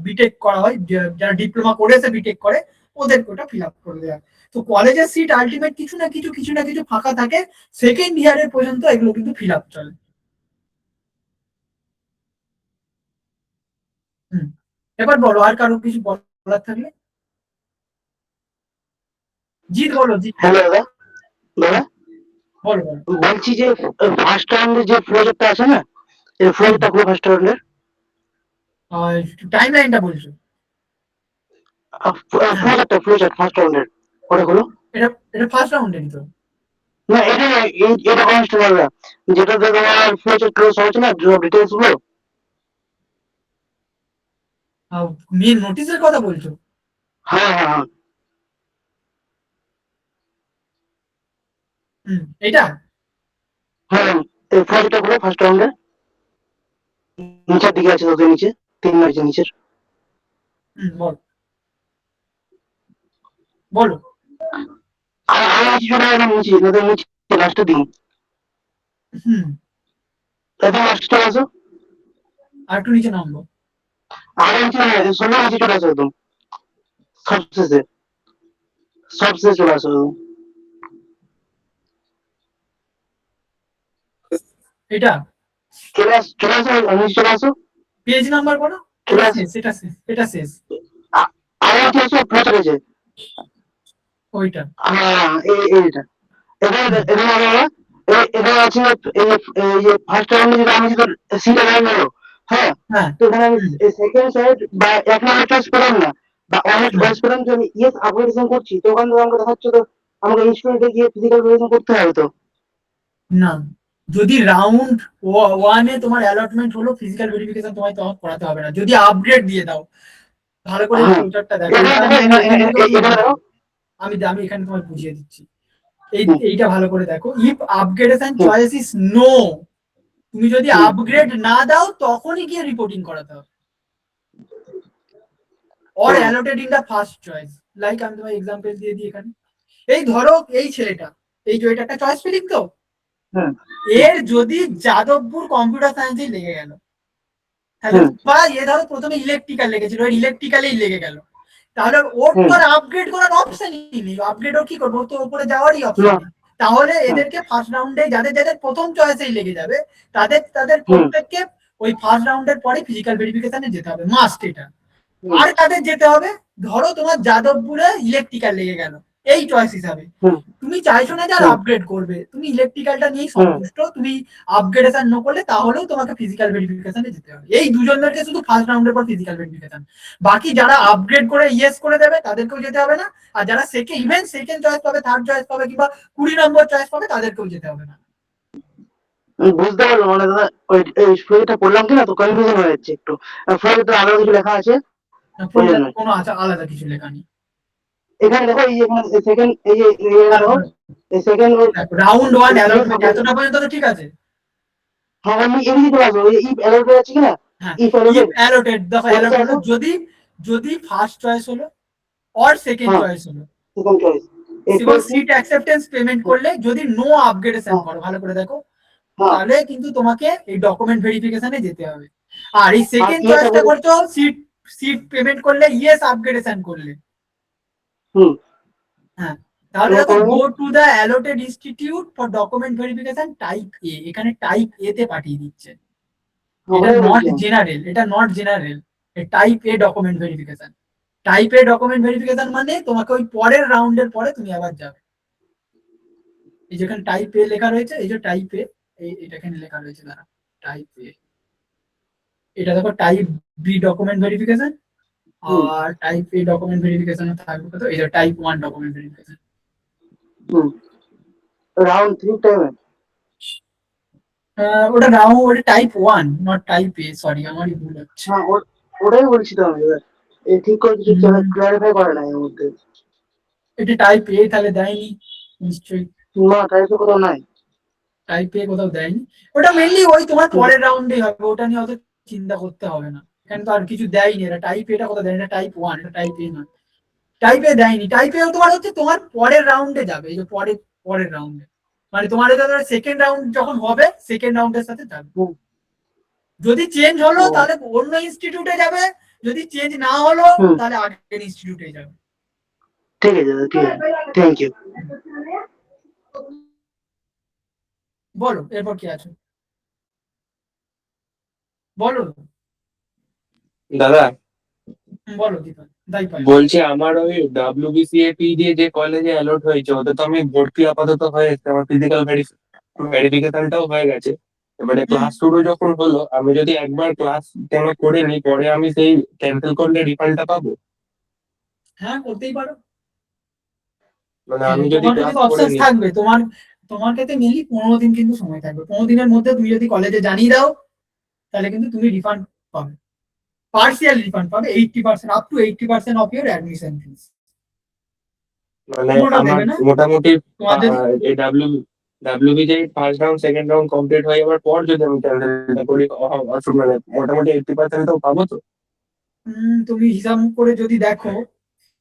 বিটেক করা হয়, যারা ডিপ্লোমা করে এসে বিটেক করে ওদেরকে ওটা ফিল আপ করে দেওয়া। তো কলেজের সিট আলটিমেট কিছু না কিছু ফাঁকা থাকে, সেকেন্ড ইয়ারের পর্যন্ত এগুলো কিন্তু ফিল আপ চলে। হুম, এবার বলো আর কারো কিছু বলার থাকলে। জিৎ বলো, জিৎ হ্যালো দাদা, দাদা বলো বলো। বলছি যে ফার্স্ট রাউন্ডে যে প্রজেক্টটা আছে না, এই প্রজেক্টটা পুরো ফার্স্ট রাউন্ডের টাইম লাইনটা বলছো? প্রজেক্ট ফার্স্ট রাউন্ডের ওটা হলো এটা এটা ফার্স্ট রাউন্ডেরই তো। না, এটা এটা কনস্টেবল না, যেটাতে তোমার প্রজেক্ট ক্লোজ হচ্ছে না, জব ডিটেলস গুলো। মেন নোটিশের কথা বলছো? হ্যাঁ হ্যাঁ হ্যাঁ এটা হ্যাঁ, এই প্রজেক্টটা পুরো ফার্স্ট রাউন্ডের নিচের দিকে আছে, তত নিচে 3 মার্চের নিচের। বলো বলো। আর নিচে চলে গেলাম, নিচে নদীর নিচে লাস্টের দিন, হুম, একদম লাস্টে চলে আসো। আর একটু নিচে নামবো। আর নিচে সোনা নিচে চলে আসো, একদম সবশেষে, সবশেষে চলে আসো একদম। এটা চলে আসো নিচে চলে আসো। পেজ নাম্বার বলো। চলে এটা আসো শেষ, এটা শেষ, এটা শেষ। আর নিচে আসো, পৌঁছে গেছে। ওইটা হ্যাঁ, এইটা এখানে এখানে এখানে আছে ফার্স্ট রাউন্ডে যেটা আমি যেটা সিটা লাইন হলো। হ্যাঁ, হ্যাঁ। তো এখানে আমি সেকেন্ড সাইড বা এক নম্বর চয়েস পেলাম না, বা অনেক চয়েস পেলাম যে আমি ইয়েস আপগ্রেডেশন করছি, তো ওখান থেকে আমাকে দেখাচ্ছে তো আমাকে ইনস্ট্রুমেন্টে গিয়ে ফিজিক্যাল ভেরিফিকেশন করতে হবে তো। না, যদি রাউন্ড ওয়ানে তোমার অ্যালটমেন্ট হলো, ফিজিক্যাল ভেরিফিকেশন তোমায় তখন করাতে হবে না, যদি আপগ্রেড দিয়ে দাও। ভালো করে হ্যাঁ, ফিল্টারটা দেখো, এটা এটা দেখো। আমি আমি এখানে তোমায় বুঝিয়ে দিচ্ছি। এইটা ভালো করে দেখো, if upgradation choice is no, তুমি যদি আপগ্রেড না দাও তখনই গিয়ে রিপোর্টিং করাতে হবে। Or allotted in the first choice, like আমি তোমায় এক্সাম্পল দিয়ে দিই এখানে। এই ধরো এই ছেলেটা, এই যে এটা একটা চয়েস ফিলিং তো, এর যদি যাদবপুর কম্পিউটার সায়েন্সে লেগে গেল, তাহলে বা এ ধরো প্রথমে ইলেকট্রিক্যাল লেগেছিল, ইলেকট্রিক্যালেই লেগে গেল, তাহলে ওর তো আর আপগ্রেড করার অপশনই নেই। আপগ্রেড ও কি করবো, ওর তো উপরে যাওয়ারই অপশন নেই। তাহলে এদেরকে ফার্স্ট রাউন্ডে যাদের যাদের প্রথম চয়েসেই লেগে যাবে, তাদের তাদের প্রত্যেককে ওই ফার্স্ট রাউন্ডের পরে ফিজিক্যাল ভেরিফিকেশনে যেতে হবে, মাস্ট এটা। আর কাদের যেতে হবে, ধরো তোমার যাদবপুরে ইলেকট্রিক্যাল লেগে গেল এই চয়েস হিসাবে, তুমি চাইছো না যার আপগ্রেড করবে, তুমি ইলেকট্রিক্যালটা নিয়েই সন্তুষ্ট, তুমি আপগ্রেডেশন না করলে তাহলেও তোমাকে ফিজিক্যাল ভেরিফিকেশনে যেতে হবে। এই দুজনদেরকে শুধু ফার্স্ট রাউন্ডের পর ফিজিক্যাল ভেরিফিকেশন, বাকি যারা আপগ্রেড করে ইয়েস করে দেবে তাদেরকেও যেতে হবে না, আর যারা সেকেন্ড চয়েস পাবে, থার্ড চয়েস পাবে, কিংবা 20 নম্বর চয়েস পাবে তাদেরকেও যেতে হবে না। বুঝতে পারলো মানে দাদা, ওই ফ্লোটা পড়লাম কি না তো কনফিউশন হয়ে যাচ্ছে একটু। ফ্লোরে তো আলাদা কিছু লেখা আছে ওই জন্য। কোনো আলাদা কিছু লেখা নেই। এখানে দেখো এই যে এখানে সেকেন্ড এই যে দেখো এই সেকেন্ড রাউন্ড ওয়ান অ্যালটমেন্ট এতটা পর্যন্ত তো ঠিক আছে। হ্যাঁ আমি এমনি দিতে পারবো, এই ইফ অ্যালাউড আছে কিনা, হ্যাঁ, ইফ ইফ অ্যালাউড অ্যালোটেড, দেখো ওইটা অ্যালোট হলো দেখো। যদি ফার্স্ট চয়েস হলো অর সেকেন্ড হ্যাঁ চয়েস হলো, সেকেন্ড চয়েস এরপর এবার কি? সিট অ্যাকসেপ্টেন্স পেমেন্ট করলে যদি নো আপগ্রেডেশন হ্যাঁ করো, ভালো করে দেখো, হ্যাঁ। তাহলে কিন্তু তোমাকে এই ডকুমেন্ট ভেরিফিকেশনে যেতে হবে। আর এই আর সেকেন্ড কি একটা চয়েসটা করছো সিট সিট পেমেন্ট করলে, ইয়েস আপগ্রেডেশন করলে। হুম হ্যাঁ, তাহলে এবার দেখো করবো। Go to the allotted institute for document verification type A, এখানে টাইপ এ তে পাঠিয়ে দিচ্ছে। এটা ওটাই নট বলছি আমি। জেনারেল, এটা not general, type A document verification. Type A document verification মানে তোমাকে ওই পরের রাউন্ডের পরে তুমি আবার যাবে। এই যেখানে টাইপ এ লেখা রয়েছে, এই যে টাইপ এ, এটা এখানে লেখা রয়েছে, দাঁড়া, টাইপ এ, এটা দেখো টাইপ বি ডকুমেন্ট ভেরিফিকেশন, হুম আর টাইপ এ ডকুমেন্ট ভেরিফিকেশন থাকবে কত, এই যে টাইপ ওয়ান ডকুমেন্ট ভেরিফিকেশন। হুম। রাউন্ড 3 টাইমে। ওটা type one, not type A, sorry আমারই ভুল হচ্ছে। হ্যাঁ ওটাই বলছি তো আমি এবার। ঠিক করে কিছু হুম, ক্লারিফাই করে না এর মধ্যে। এটা টাইপ এ তাহলে দেয়নি নিশ্চয়ই, না টাইপে কোথাও নাই। টাইপ এ কোথাও দেয়নি। ওটা মেনলি ওই তোমার হুম, পরের রাউন্ডেই হবে, ওটা নিয়ে অত চিন্তা করতে হবে না। এখানে তো আর কিছু দেয়নি, এটা টাইপ এটা কোথাও দেয়নি, এটা টাইপ ওয়ান, এটা টাইপ এ নয়। টাইপ এ দেয়নি, টাইপ এ তোমার হচ্ছে তোমার পরের রাউন্ডে যাবে, এই যে পরের রাউন্ডে, মানে তোমার এটা সেকেন্ড রাউন্ড যখন হবে সেকেন্ড রাউন্ডের সাথে যাবে। হুম। যদি চেঞ্জ হলো ও তাহলে অন্য ইনস্টিটিউটে যাবে, যদি চেঞ্জ না হলো হুম। তাহলে আগের ইনস্টিটিউটে যাবে। ঠিক আছে দাদা, ঠিক আছে, থ্যাংক ইউ। বলো এরপর কি আছে, বলো। দাদা বলো দীপক, দাই পাই। বলছি আমার ওই WBCAP দিয়ে যে কলেজে অ্যালট হয়েছে ওতে তো আমি ভর্তি আপাতত হয়ে এসেছি, আমার ফিজিক্যাল ভেরিফিকেশনটাও হয়ে গেছে। এবারে হুম, ক্লাস শুরু যখন হলো আমি যদি একবার ক্লাস কোনো করে নিই পরে আমি সেই ক্যান্সেল করলে রিফান্ডটা পাবো? হ্যাঁ করতেই পারো। মানে আমি যদি তোমার ক্লাস কিন্তু করে অপশন নিই। থাকবে, তোমার কাছে মেনলি 15 দিন কিন্তু সময় থাকবে, 15 দিনের মধ্যে তুমি যদি কলেজে জানিয়ে দাও তাহলে কিন্তু তুমি রিফান্ড পাবে, পার্সিয়াল রিফান্ড পাবে, 80%, up to 80% of your admission fees. মানে পুরোটা আমার দেবে না, মোটামুটি তোমার যদি, এই WBJE first round second round complete হয়ে যাওয়ার পর যদি আমি ক্যান্সেলটা করি মানে মোটামুটি 80% তো পাবো তো? তুমি হিসাব করে যদি দেখো,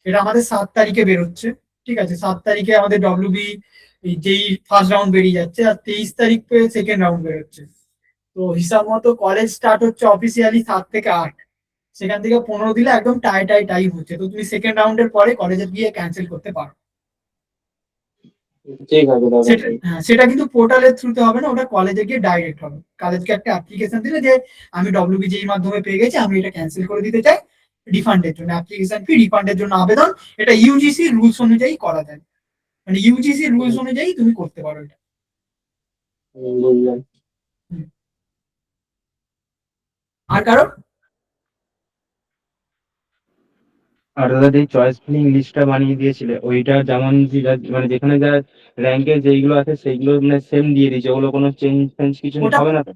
এটা আমাদের 7 তারিখে বেরোচ্ছে, ঠিক আছে, 7 তারিখে আমাদের ডব্লিউবি যেই ফার্স্ট রাউন্ড বেরিয়ে যাচ্ছে, আর 23 তারিখ সেকেন্ড রাউন্ড বেরোচ্ছে। তো হিসাব মতো কলেজ স্টার্ট হচ্ছে অফিসিয়ালি 7 থেকে 8, সেখান থেকে 15 দিলে একদম টাইম হচ্ছে, তো তুমি সেকেন্ড রাউন্ডের পরে কলেজে গিয়ে ক্যান্সেল করতে পারো। ঠিক আছে দাদা। সেটা, হ্যাঁ, সেটা কিন্তু পোর্টালের থ্রুতে হবে না, ওটা কলেজে গিয়ে ডাইরেক্ট হবে, কলেজকে একটা অ্যাপ্লিকেশন দিলে যে আমি ডব্লিউবিজেই মাধ্যমে পেয়ে গেছি, আমি এটা ক্যান্সেল করে দিতে চাই, রিফান্ডের জন্য অ্যাপ্লিকেশন ফি, রিফান্ডের জন্য আবেদন, এটা ইউজিসি রুলস অনুযায়ী করা যায়, মানে ইউজিসি রুলস অনুযায়ী তুমি করতে পারো এটা। বুঝলাম। হুম। আর কারো, আর দাদা যে চয়েস ফিলিং লিস্টটা বানিয়ে দিয়েছিলে ওইটা যেমন মানে যেখানে যা র্যাঙ্কের যেইগুলো আছে সেইগুলো মানে সেম দিয়ে দিয়েছে, ওগুলো কোনো চেঞ্জ ফেঞ্জ কিছু ওটা হবে না তো?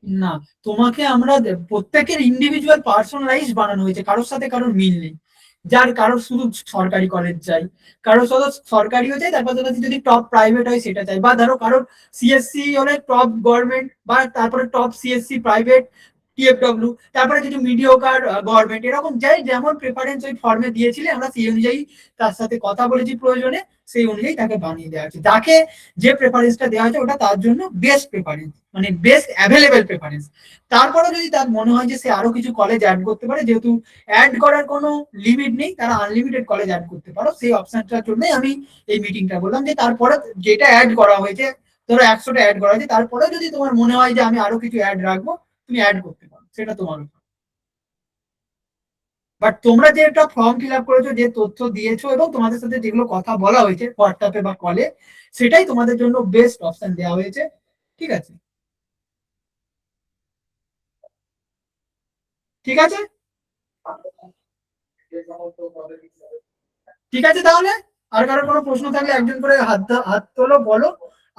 না, তোমাকে আমরা প্রত্যেকের ইন্ডিভিজুয়াল পার্সোনালাইজ বানানো হয়েছে, কারোর সাথে কারোর মিল নেই। যার কারোর শুধু সরকারি কলেজ চাই, কারোর শুধু সরকারিও চাই, তারপর যদি টপ প্রাইভেট হয় সেটা চাই, বা ধরো কারোর সিএসসি হলে টপ গভর্নমেন্ট, বা তারপরে টপ সিএসসি প্রাইভেট টিএফডব্লিউ, তারপরে কিছু মিডিওকার গভর্নমেন্ট, এরকম যাই যেমন প্রেফারেন্স ওই ফর্মে দিয়েছিলে আমরা সেই অনুযায়ী তার সাথে কথা বলেছি, প্রয়োজনে সেই অনুযায়ী তাকে বানিয়ে দেওয়া হয়েছে, যাকে যে প্রেফারেন্সটা দেওয়া হয়েছে ওটা তার জন্য বেস্ট প্রেফারেন্স, মানে বেস্ট অ্যাভেলেবেল প্রেফারেন্স। তারপরে যদি তার মনে হয় যে সে আরো কিছু কলেজ অ্যাড করতে পারে, যেহেতু অ্যাড করার কোনো লিমিট নেই, তারা আনলিমিটেড কলেজ অ্যাড করতে পারো, সেই অপশনটার জন্য আমি এই মিটিংটা বললাম, যে তারপরে যেটা অ্যাড করা হয়েছে, ধরো 100টা অ্যাড করা হয়েছে, তারপরে যদি তোমার মনে হয় যে আমি আরো কিছু অ্যাড রাখবো, তুমি অ্যাড করতে পারো, সেটা তোমার উপর। বাট তোমরা যে একটা ফর্ম ফিল আপ করেছো, যে তথ্য দিয়েছো এবং তোমাদের সাথে যেগুলো কথা বলা হয়েছে হোয়াটসঅ্যাপে বা কলে, সেটাই তোমাদের জন্য বেস্ট অপশন দেওয়া হয়েছে, ঠিক আছে, ঠিক আছে, ঠিক আছে তাহলে। আর কারো কোনো প্রশ্ন থাকলে একজন করে হাত তোলো, বলো,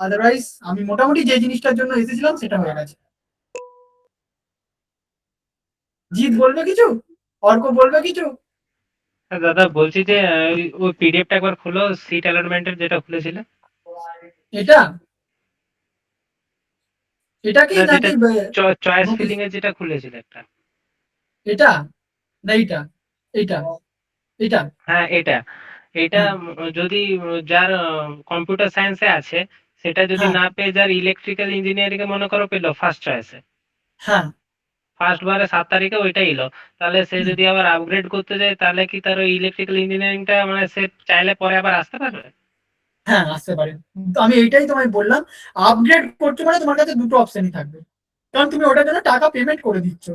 আদারওয়াইজ আমি মোটামুটি যে জিনিসটার জন্য এসেছিলাম সেটা হয়ে গেছে। জিৎ বলবে কিছু? অর্ক বলবে কিছু? দাদা বলছি যে ওই পিডিএফটা একবার খুলো, সিট অ্যালটমেন্টের যেটা খুলেছিলে। এটা এটা কি যেটা নাকি চয়েস notice? ফিলিং এর যেটা খুলেছিলে একটা। এটা না এইটা? এইটা এটা? হ্যাঁ, এটা এটা হ্যাঁ যদি যার কম্পিউটার সায়েন্সে আছে, সেটা যদি হ্যাঁ না পেয়ে যার ইলেকট্রিক্যাল ইঞ্জিনিয়ারিং এ মনে করো পেলো ফার্স্ট চয়েসে, হ্যাঁ ফার্স্ট বারে 7 তারিখে ওইটা এলো, তাহলে সে হুম, যদি আবার আপগ্রেড করতে যায়, তাহলে কি তার ওই ইলেকট্রিক্যাল ইঞ্জিনিয়ারিংটা মানে সে চাইলে পরে আবার আসতে পারবে? হ্যাঁ আসতে পারে। তো আমি এইটাই তোমায় বললাম, আপগ্রেড করতে পারে, তোমার কাছে দুটো অপশনই থাকবে, কারণ তুমি ওটার জন্য টাকা পেমেন্ট করে দিচ্ছ।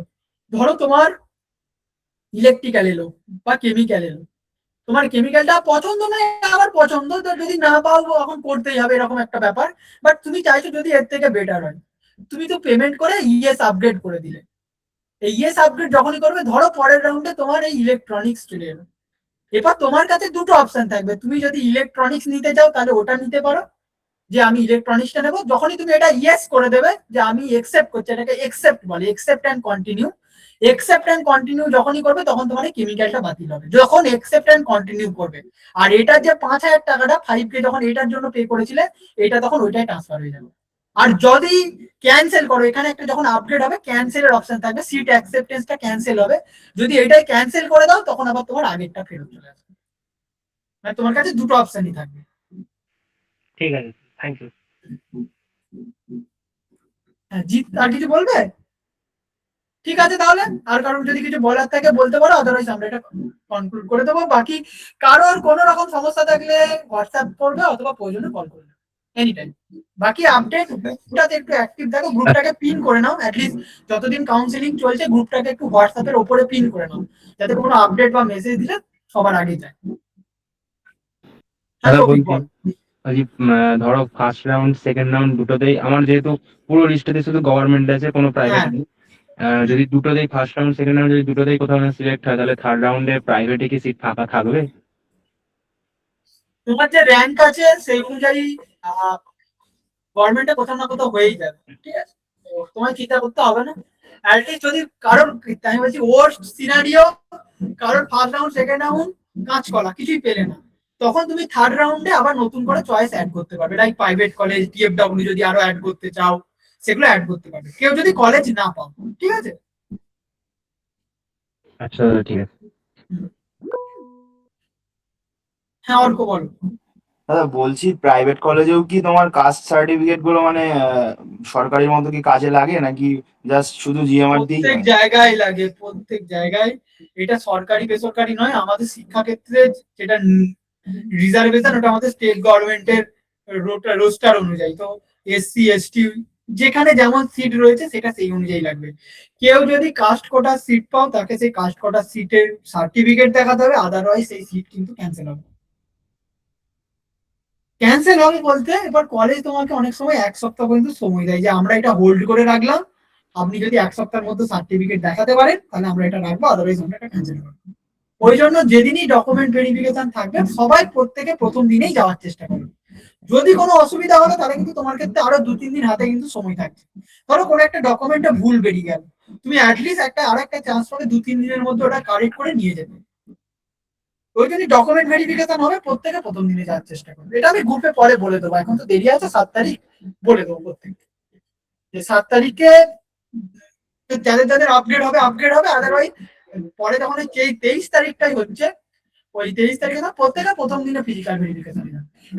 ধরো তোমার ইলেকট্রিক্যাল এলো বা কেমিক্যাল এলো, তোমার কেমিক্যালটা পছন্দ নয়, আবার পছন্দ, তো যদি না পাও এখন করতেই হবে, এরকম একটা ব্যাপার। বাট তুমি চাইছো যদি এর থেকে বেটার হয়, তুমি তো পেমেন্ট করে ইএস আপগ্রেড করে দিলে। এই ইএস আপগ্রেড যখনই করবে, ধরো পরের রাউন্ডে তোমার এই ইলেকট্রনিক্স চলে এলো, এবার তোমার কাছে দুটো অপশন থাকবে। তুমি যদি ইলেকট্রনিক্স নিতে চাও তাহলে ওটা নিতে পারো, যে আমি ইলেকট্রনিক্সটা নেবো। যখনই তুমি এটা ইয়েস করে দেবে যে আমি একসেপ্ট করছি, এটাকে একসেপ্ট বলে, accept and continue. Accept and continue যখনই করবে তখন তোমার কেমিক্যালটা বাতিল হবে, যখন একসেপ্ট অ্যান্ড কন্টিনিউ করবে। আর এটার যে 5,000 টাকাটা 5K যখন এটার জন্য পে করেছিলে, এটা তখন ওইটাই ট্রান্সফার হয়ে যাবে। আর যদি ক্যান্সেল করো, এখানে একটা যখন আপগ্রেড হবে ক্যান্সেলের অপশন থাকবে, সিট অ্যাকসেপ্টেন্সটা ক্যান্সেল হবে। যদি এটাই ক্যান্সেল করে দাও তখন আবার তোমার আগেরটা ফেরত চলে আসবে। মানে তোমার কাছে দুটো অপশনই থাকবে। ঠিক আছে, থ্যাংক ইউ। হ্যাঁ, জিৎ আর কিছু বলবে? ঠিক আছে তাহলে, আর কারণ যদি কিছু বলার থাকে বলতে পারো, আদারওয়াইজ আমরা এটা কনক্লুড করে দেবো। বাকি কারোর কোনো রকম সমস্যা থাকলে হোয়াটসঅ্যাপ করবে অথবা প্রয়োজনে কল করবে এনি টাইম। বাকি আপডেট গ্রুপটাতে একটু অ্যাক্টিভ থাকো, গ্রুপটাকে পিন করে নাও, অ্যাটলিস্ট যতদিন কাউন্সিলিং চলছে গ্রুপটাকে একটু হোয়াটসঅ্যাপের ওপরে পিন করে নাও, যাতে কোনো আপডেট বা মেসেজ দিলে সবার আগে যায়। হ্যাঁ দাদা কৌফিক বলছি, বল। ওই ধরো ফার্স্ট রাউন্ড সেকেন্ড রাউন্ড দুটোতেই আমার যেহেতু পুরো লিস্টে শুধু গভর্নমেন্ট আছে, কোনো প্রাইভেট হ্যাঁ নেই। যদি দুটোতেই ফার্স্ট রাউন্ড সেকেন্ড রাউন্ড যদি দুটোতেই কোথাও না সিলেক্ট হয়, তাহলে থার্ড রাউন্ডে প্রাইভেটে কি সিট ফাঁকা থাকবে? তোমার যে র্যাঙ্ক আছে সেই অনুযায়ী গভর্নমেন্টে কোথাও না কোথাও হয়েই যাবে, ঠিক আছে, তো তোমায় চিন্তা করতে হবে না। অ্যাটলিস্ট যদি কারণ, আমি বলছি ওয়ার্স্ট সিনারিও, কারণ ফার্স্ট রাউন্ড সেকেন্ড রাউন্ড কাজ করা কিছুই পেলে না, তখন তুমি থার্ড রাউন্ডে আবার নতুন করে চয়েস অ্যাড করতে পারবে, লাইক প্রাইভেট কলেজ, ডিএফডব্লিউ যদি আরো অ্যাড করতে চাও সেগুলো অ্যাড করতে পারবে, কেউ যদি কলেজ না পাও, ঠিক আছে। আচ্ছা দাদা, ঠিক আছে। হ্যাঁ অর্ক বলো। দাদা বলছি, প্রাইভেট কলেজেও কি তোমার কাস্ট সার্টিফিকেট গুলো মানে সরকারির মতো কি কাজে লাগে, নাকি জাস্ট শুধু জিএমআর দিয়েই প্রত্যেক হয়? জায়গায় লাগে, প্রত্যেক জায়গায়। এটা সরকারি বেসরকারি নয়, আমাদের শিক্ষাক্ষেত্রে যেটা রিজার্ভেশন, ওটা আমাদের স্টেট গভর্নমেন্টের রোস্টার অনুযায়ী। তো এসসি এসটি যেখানে যেমন সিট রয়েছে সেটা সেই অনুযায়ী লাগবে। কেউ যদি কাস্ট কোটার সিট পাও তাকে সেই কাস্ট কোটার সিটের সার্টিফিকেট দেখাতে হবে, আদারওয়াইজ সেই সিট কিন্তু ক্যান্সেল হবে। ক্যান্সেল হবে বলতে, এবার কলেজ তোমাকে অনেক সময় 1 সপ্তাহ পর্যন্ত সময় দেয়, যে আমরা এটা হোল্ড করে রাখলাম, আপনি যদি 1 সপ্তাহের মধ্যে সার্টিফিকেট দেখাতে পারেন তাহলে আমরা এটা রাখবো, আদারওয়াইজ আমরা এটা ক্যান্সেল করবো। ওই জন্য যেদিনই ডকুমেন্ট ভেরিফিকেশন থাকবে সবাই প্রত্যেকে প্রথম দিনেই যাওয়ার চেষ্টা করবে। যদি কোনো অসুবিধা হলো তাহলে কিন্তু তোমার ক্ষেত্রে আরো 2-3 দিন হাতে কিন্তু সময় থাকছে। ধরো কোনো একটা ডকুমেন্টে ভুল বেরিয়ে গেল, তুমি অ্যাটলিস্ট একটা আর একটা চান্স পাবে 2-3 দিনের মধ্যে ওটা কারেক্ট করে নিয়ে যেতে। ওই যদি ডকুমেন্ট ভেরিফিকেশন হবে প্রত্যেকে প্রথম দিনে যাওয়ার চেষ্টা করবে। এটা আমি গ্রুপে পরে বলে দেবো, এখন তো দেরি আছে, 7 তারিখ বলে দেবো প্রত্যেককে, যে 7 তারিখে যাদের যাদের আপগ্রেড হবে আপগ্রেড হবে, আদারওয়াইজ পরে যখন এই 23 তারিখটাই হচ্ছে, ওই 23 তারিখে না প্রত্যেকে প্রথম দিনে ফিজিক্যাল ভেরিফিকেশন।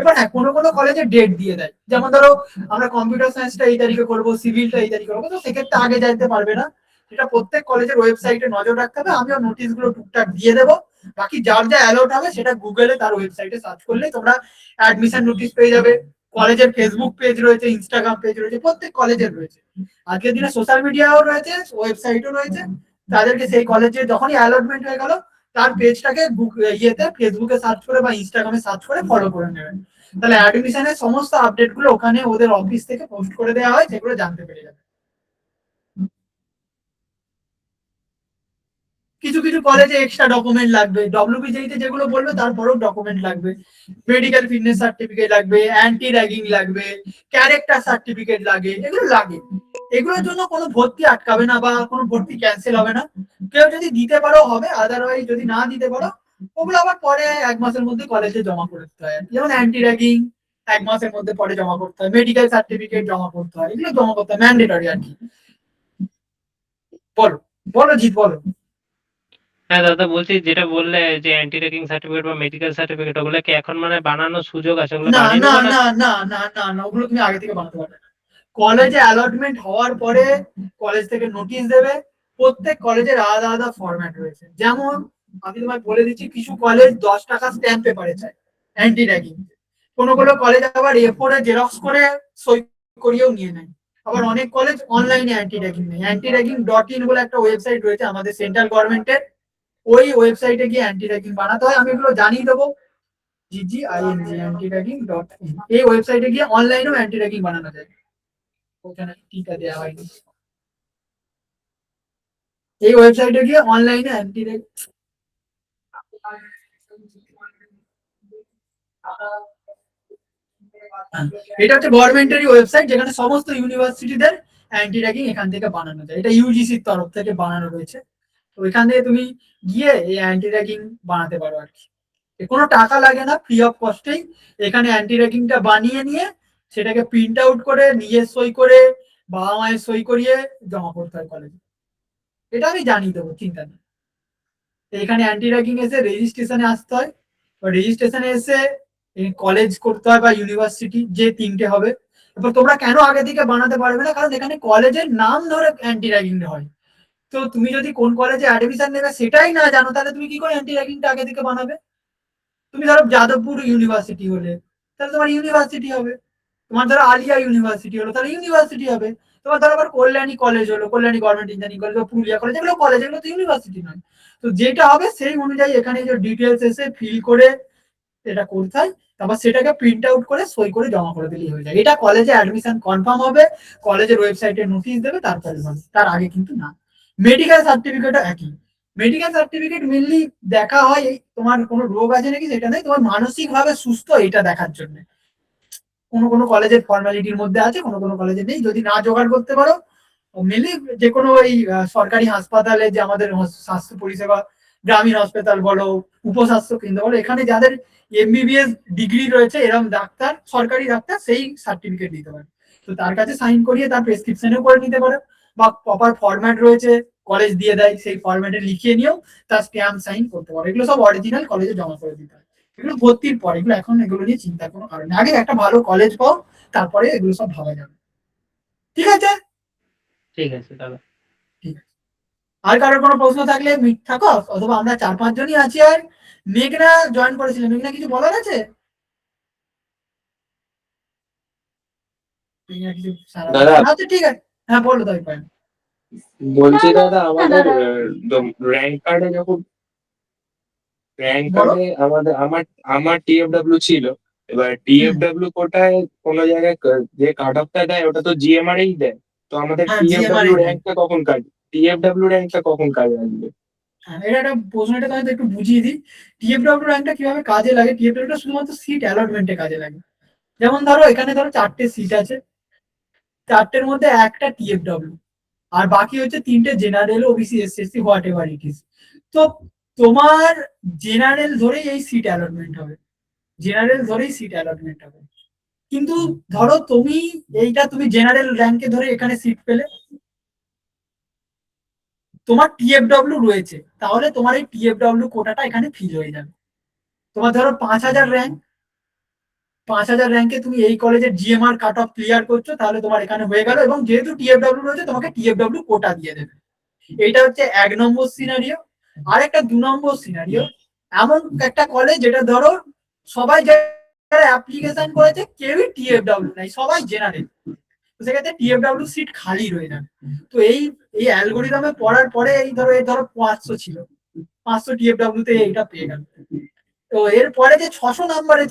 এবার হ্যাঁ কোনো কোনো কলেজে ডেট দিয়ে দেয়, যেমন ধরো আমরা কম্পিউটার সায়েন্সটা এই তারিখে করবো, সিভিলটা এই তারিখে করবো, তো সেক্ষেত্রে আগে যাইতে পারবে না। সেটা প্রত্যেক কলেজের ওয়েবসাইটে নজর রাখতে হবে, আমিও নোটিশ গুলো টুকটাক দিয়ে দেবো। বাকি যার যা অ্যালাউড হবে সেটা গুগলে তার ওয়েবসাইটে সার্চ করলে তোমরা অ্যাডমিশন নোটিশ পেয়ে যাবে। কলেজের ফেসবুক পেজ রয়েছে, ইনস্টাগ্রাম পেজ রয়েছে, প্রত্যেক কলেজের রয়েছে। আজকের দিনে সোশ্যাল মিডিয়াও রয়েছে, ওয়েবসাইটও রয়েছে। তাদেরকে সেই কলেজে যখনই অ্যালটমেন্ট হয়ে গেল তার পেজটাকে ইয়েতে ফেসবুকে সার্চ করে বা ইনস্টাগ্রামে সার্চ করে ফলো করে নেবেন, তাহলে অ্যাডমিশনের সমস্ত আপডেট গুলো ওখানে ওদের অফিস থেকে পোস্ট করে দেওয়া হয়, সেগুলো জানতে পেরে যাবে। কিছু কিছু কলেজে এক্সট্রা ডকুমেন্ট লাগবে, ডব্লিউবিজেইতে যেগুলো বলবে তারপরেও ডকুমেন্ট লাগবে, মেডিকেল ফিটনেস সার্টিফিকেট লাগবে, অ্যান্টি র্যাগিং লাগবে, ক্যারেক্টার সার্টিফিকেট লাগে, এগুলো লাগে। এগুলোর জন্য কোনো ভর্তি আটকাবে না বা কোনো ভর্তি ক্যান্সেল হবে না। কেউ যদি দিতে পারো হবে, আদারওয়াইজ যদি না দিতে পারো ওগুলো আবার পরে 1 মাসের মধ্যে কলেজে জমা করতে হয়। যেমন অ্যান্টি র্যাগিং 1 মাসের মধ্যে পরে জমা করতে হয়, মেডিকেল সার্টিফিকেট জমা করতে হয়, এগুলো জমা করতে হয়, ম্যান্ডেটরি আর কি। বলো বলো জিৎ বলো। হ্যাঁ দাদা, বলছি যেটা বললে যে অ্যান্টি র্যাগিং সার্টিফিকেট বা মেডিকেল সার্টিফিকেট, ওগুলো কি এখন মানে বানানোর সুযোগ আছে? ওগুলো না বানিয়ে না দেবো না? না না না না না, ওগুলো তুমি আগে থেকে বানাতে পারবে না। কলেজে অ্যালটমেন্ট হওয়ার পরে কলেজ থেকে নোটিশ দেবে। প্রত্যেক কলেজের আলাদা আলাদা ফরম্যাট রয়েছে। যেমন আমি তোমায় বলে দিচ্ছি, কিছু কলেজ 10 টাকা স্ট্যাম্প পেপারে চায় অ্যান্টি র্যাগিং, কোনো কোনো কলেজ আবার A4 এ জেরক্স করে সই করিয়েও নিয়ে নেয়। আবার অনেক কলেজ অনলাইনে অ্যান্টি র্যাগিং নেই, antiraging.in বলে একটা ওয়েবসাইট রয়েছে আমাদের সেন্ট্রাল গভর্নমেন্টের, ওই ওয়েবসাইটে গিয়ে অ্যান্টি র্যাগিং বানাতে হয়। আমি এগুলো জানিয়ে দেবো। GGING antiraging.in, এই ওয়েবসাইটে গিয়ে অনলাইনেও অ্যান্টি র্যাগিং বানানো যায়, ওখানে টিকা দেওয়া হয়নি। এই ওয়েবসাইটে গিয়ে অনলাইনে অ্যান্টি র্যাগিং, এটা হচ্ছে গভর্নমেন্টেরই ওয়েবসাইট যেখানে সমস্ত ইউনিভার্সিটিদের অ্যান্টি র্যাগিং এখান থেকে বানানো যায়। এটা ইউজিসির তরফ থেকে বানানো রয়েছে। তো এখান থেকে তুমি গিয়ে এই অ্যান্টি র্যাগিং বানাতে পারো আর কি। কোনো টাকা লাগে না, ফ্রি অফ কস্টেই এখানে অ্যান্টি র্যাগিংটা বানিয়ে নিয়ে সেটাকে প্রিন্ট আউট করে নিজের সই করে বাবা মায়ের সই করিয়ে জমা করতে হয় কলেজে। এটা আমি জানিয়ে দেবো, চিন্তা নেই। এখানে অ্যান্টি র্যাগিং এসে রেজিস্ট্রেশনে আসতে হয়, রেজিস্ট্রেশনে এসে কলেজ করতে হয় বা ইউনিভার্সিটি, যে 3টে হবে। এবার তোমরা কেন আগে থেকে বানাতে পারবে না, কারণ এখানে কলেজের নাম ধরে অ্যান্টি র্যাগিং হয়। তো তুমি যদি কোন কলেজে অ্যাডমিশন নেবে সেটাই না জানো, তাহলে তুমি কি করে অ্যান্টি র্যাগিংটা আগে থেকে বানাবে? তুমি ধরো যাদবপুর ইউনিভার্সিটি হলে তাহলে তোমার ইউনিভার্সিটি হবে, তোমার ধরো আলিয়া ইউনিভার্সিটি হলো তাহলে ইউনিভার্সিটি হবে, তোমার ধরো আবার কল্যাণী কলেজ হলো, কল্যাণী গভর্নমেন্ট ইঞ্জিনিয়ারিং কলেজ বা পুরুলিয়া কলেজ, এগুলো কলেজ, এগুলো তো ইউনিভার্সিটি নয়। তো যেটা হবে সেই অনুযায়ী এখানে যে ডিটেলস এসে ফিল করে এটা করতে হয়, তারপর সেটাকে প্রিন্ট আউট করে সই করে জমা করে দিলেই হয়ে যায়। এটা কলেজে অ্যাডমিশন কনফার্ম হবে, কলেজের ওয়েবসাইটে নোটিশ দেবে, তারপরে হবে, তার আগে কিন্তু না। মেডিকেল সার্টিফিকেটও একই। মেডিকেল সার্টিফিকেট মেনলি দেখা হয় এই তোমার কোনো রোগ আছে নাকি সেটা নেই, তোমার মানসিক ভাবে সুস্থ এটা দেখার জন্য। কোনো কোনো কলেজের ফর্মালিটির মধ্যে আছে, কোনো কোনো কলেজে নেই। যদি না জোগাড় করতে পারো মেনলি যে কোনো এই সরকারি হাসপাতালে, যে আমাদের স্বাস্থ্য পরিষেবা, গ্রামীণ হাসপাতাল বলো, উপস্বাস্থ্য কেন্দ্র বলো, এখানে যাদের MBBS ডিগ্রি রয়েছে এরকম ডাক্তার, সরকারি ডাক্তার, সেই সার্টিফিকেট দিতে পারে। তো তার কাছে সাইন করিয়ে তার প্রেসক্রিপশনেও করে নিতে পারো, বা প্রপার ফরম্যাট রয়েছে কলেজ দিয়ে দেয়, সেই ফরম্যাটে লিখিয়ে নিয়েও তার স্ট্যাম্প সাইন করতে পারো। এগুলো সব অরিজিনাল কলেজে জমা করে দিতে হয়। এগুলো ভর্তির পর, এগুলো এখন এগুলো নিয়ে চিন্তার কোনো কারণ নেই। আগে একটা ভালো কলেজ পাও, তারপরে এগুলো সব ভাবা যাবে। ঠিক আছে? ঠিক আছে দাদা। ঠিক আছে। আর কারোর কোনো প্রশ্ন থাকলে থাকো, অথবা আমরা 4-5 জনই আছি। আর মেঘনা জয়েন করেছিল, মেঘনা কিছু বলার আছে? মেঘনা কিছু সারা দাদা আচ্ছা ঠিক আছে, হ্যাঁ বলো তাই পারেন। বলছি দাদা আমাদের র্যাঙ্ক কার্ডে যখন বলো। আমাদের আমার আমার TFW ছিল। এবার হুম, TFW কোটায় কোনো জায়গায় যে কাট অফটা দেয় ওটা তো GMR-এই দেয়। তো আমাদের হ্যাঁ TFW জিএমআরই দেয়। র্যাঙ্কটা কখন কাটবে? TFW র্যাঙ্কটা কখন কাজে আসবে? হ্যাঁ, এটা একটা প্রশ্নটা তোমাকে একটু বুঝিয়ে দিই। টিএফডব্লিউ র্যাঙ্কটা কিভাবে কাজে লাগে, টিএফডব্লিউটা শুধুমাত্র সিট অ্যালটমেন্টে কাজে লাগে। যেমন ধরো এখানে ধরো 4টে সিট আছে, 4টের মধ্যে একটা টিএফডব্লিউ, আর বাকি হচ্ছে 3টে general, OBC, SC, what ever it is. তো তোমার জেনারেল ধরেই এই সিট অ্যালটমেন্ট হবে, জেনারেল ধরেই সিট অ্যালটমেন্ট হবে। কিন্তু ধরো তুমি তুমি জেনারেল র্যাঙ্কে ধরে এখানে সিট পেলে, তোমার টিএফডব্লিউ রয়েছে, তাহলে তোমার এই টিএফডব্লিউ কোটাটা এখানে ফিল হয়ে যাবে। তোমার ধরো 5,000 র্যাঙ্ক, 5,000 র্যাঙ্কে তুমি এই কলেজের জিএমআর কাট অফ ক্লিয়ার করছো, তাহলে তোমার এখানে হয়ে গেল, এবং যেহেতু টিএফডব্লিউ রয়েছে তোমাকে টিএফডব্লিউ কোটা দিয়ে দেবে। এইটা হচ্ছে 1 নম্বর সিনারিও। আর একটা 2 নম্বর সিনারিও, এমন একটা কলেজ যেটা ধরো সবাই যারা অ্যাপ্লিকেশন করেছে কেউই টিএফডব্লিউ নাই, সবাই জেনারেল, তো সেক্ষেত্রে টিএফডব্লিউ সিট খালি রয়ে যাবে। তো এই এই অ্যালগোরিদমে পড়ার পরে এই ধরো 500 ছিল, 500 টিএফডব্লিউ তে এইটা পেয়ে গেল। তো এর পরে যে 600 নম্বরের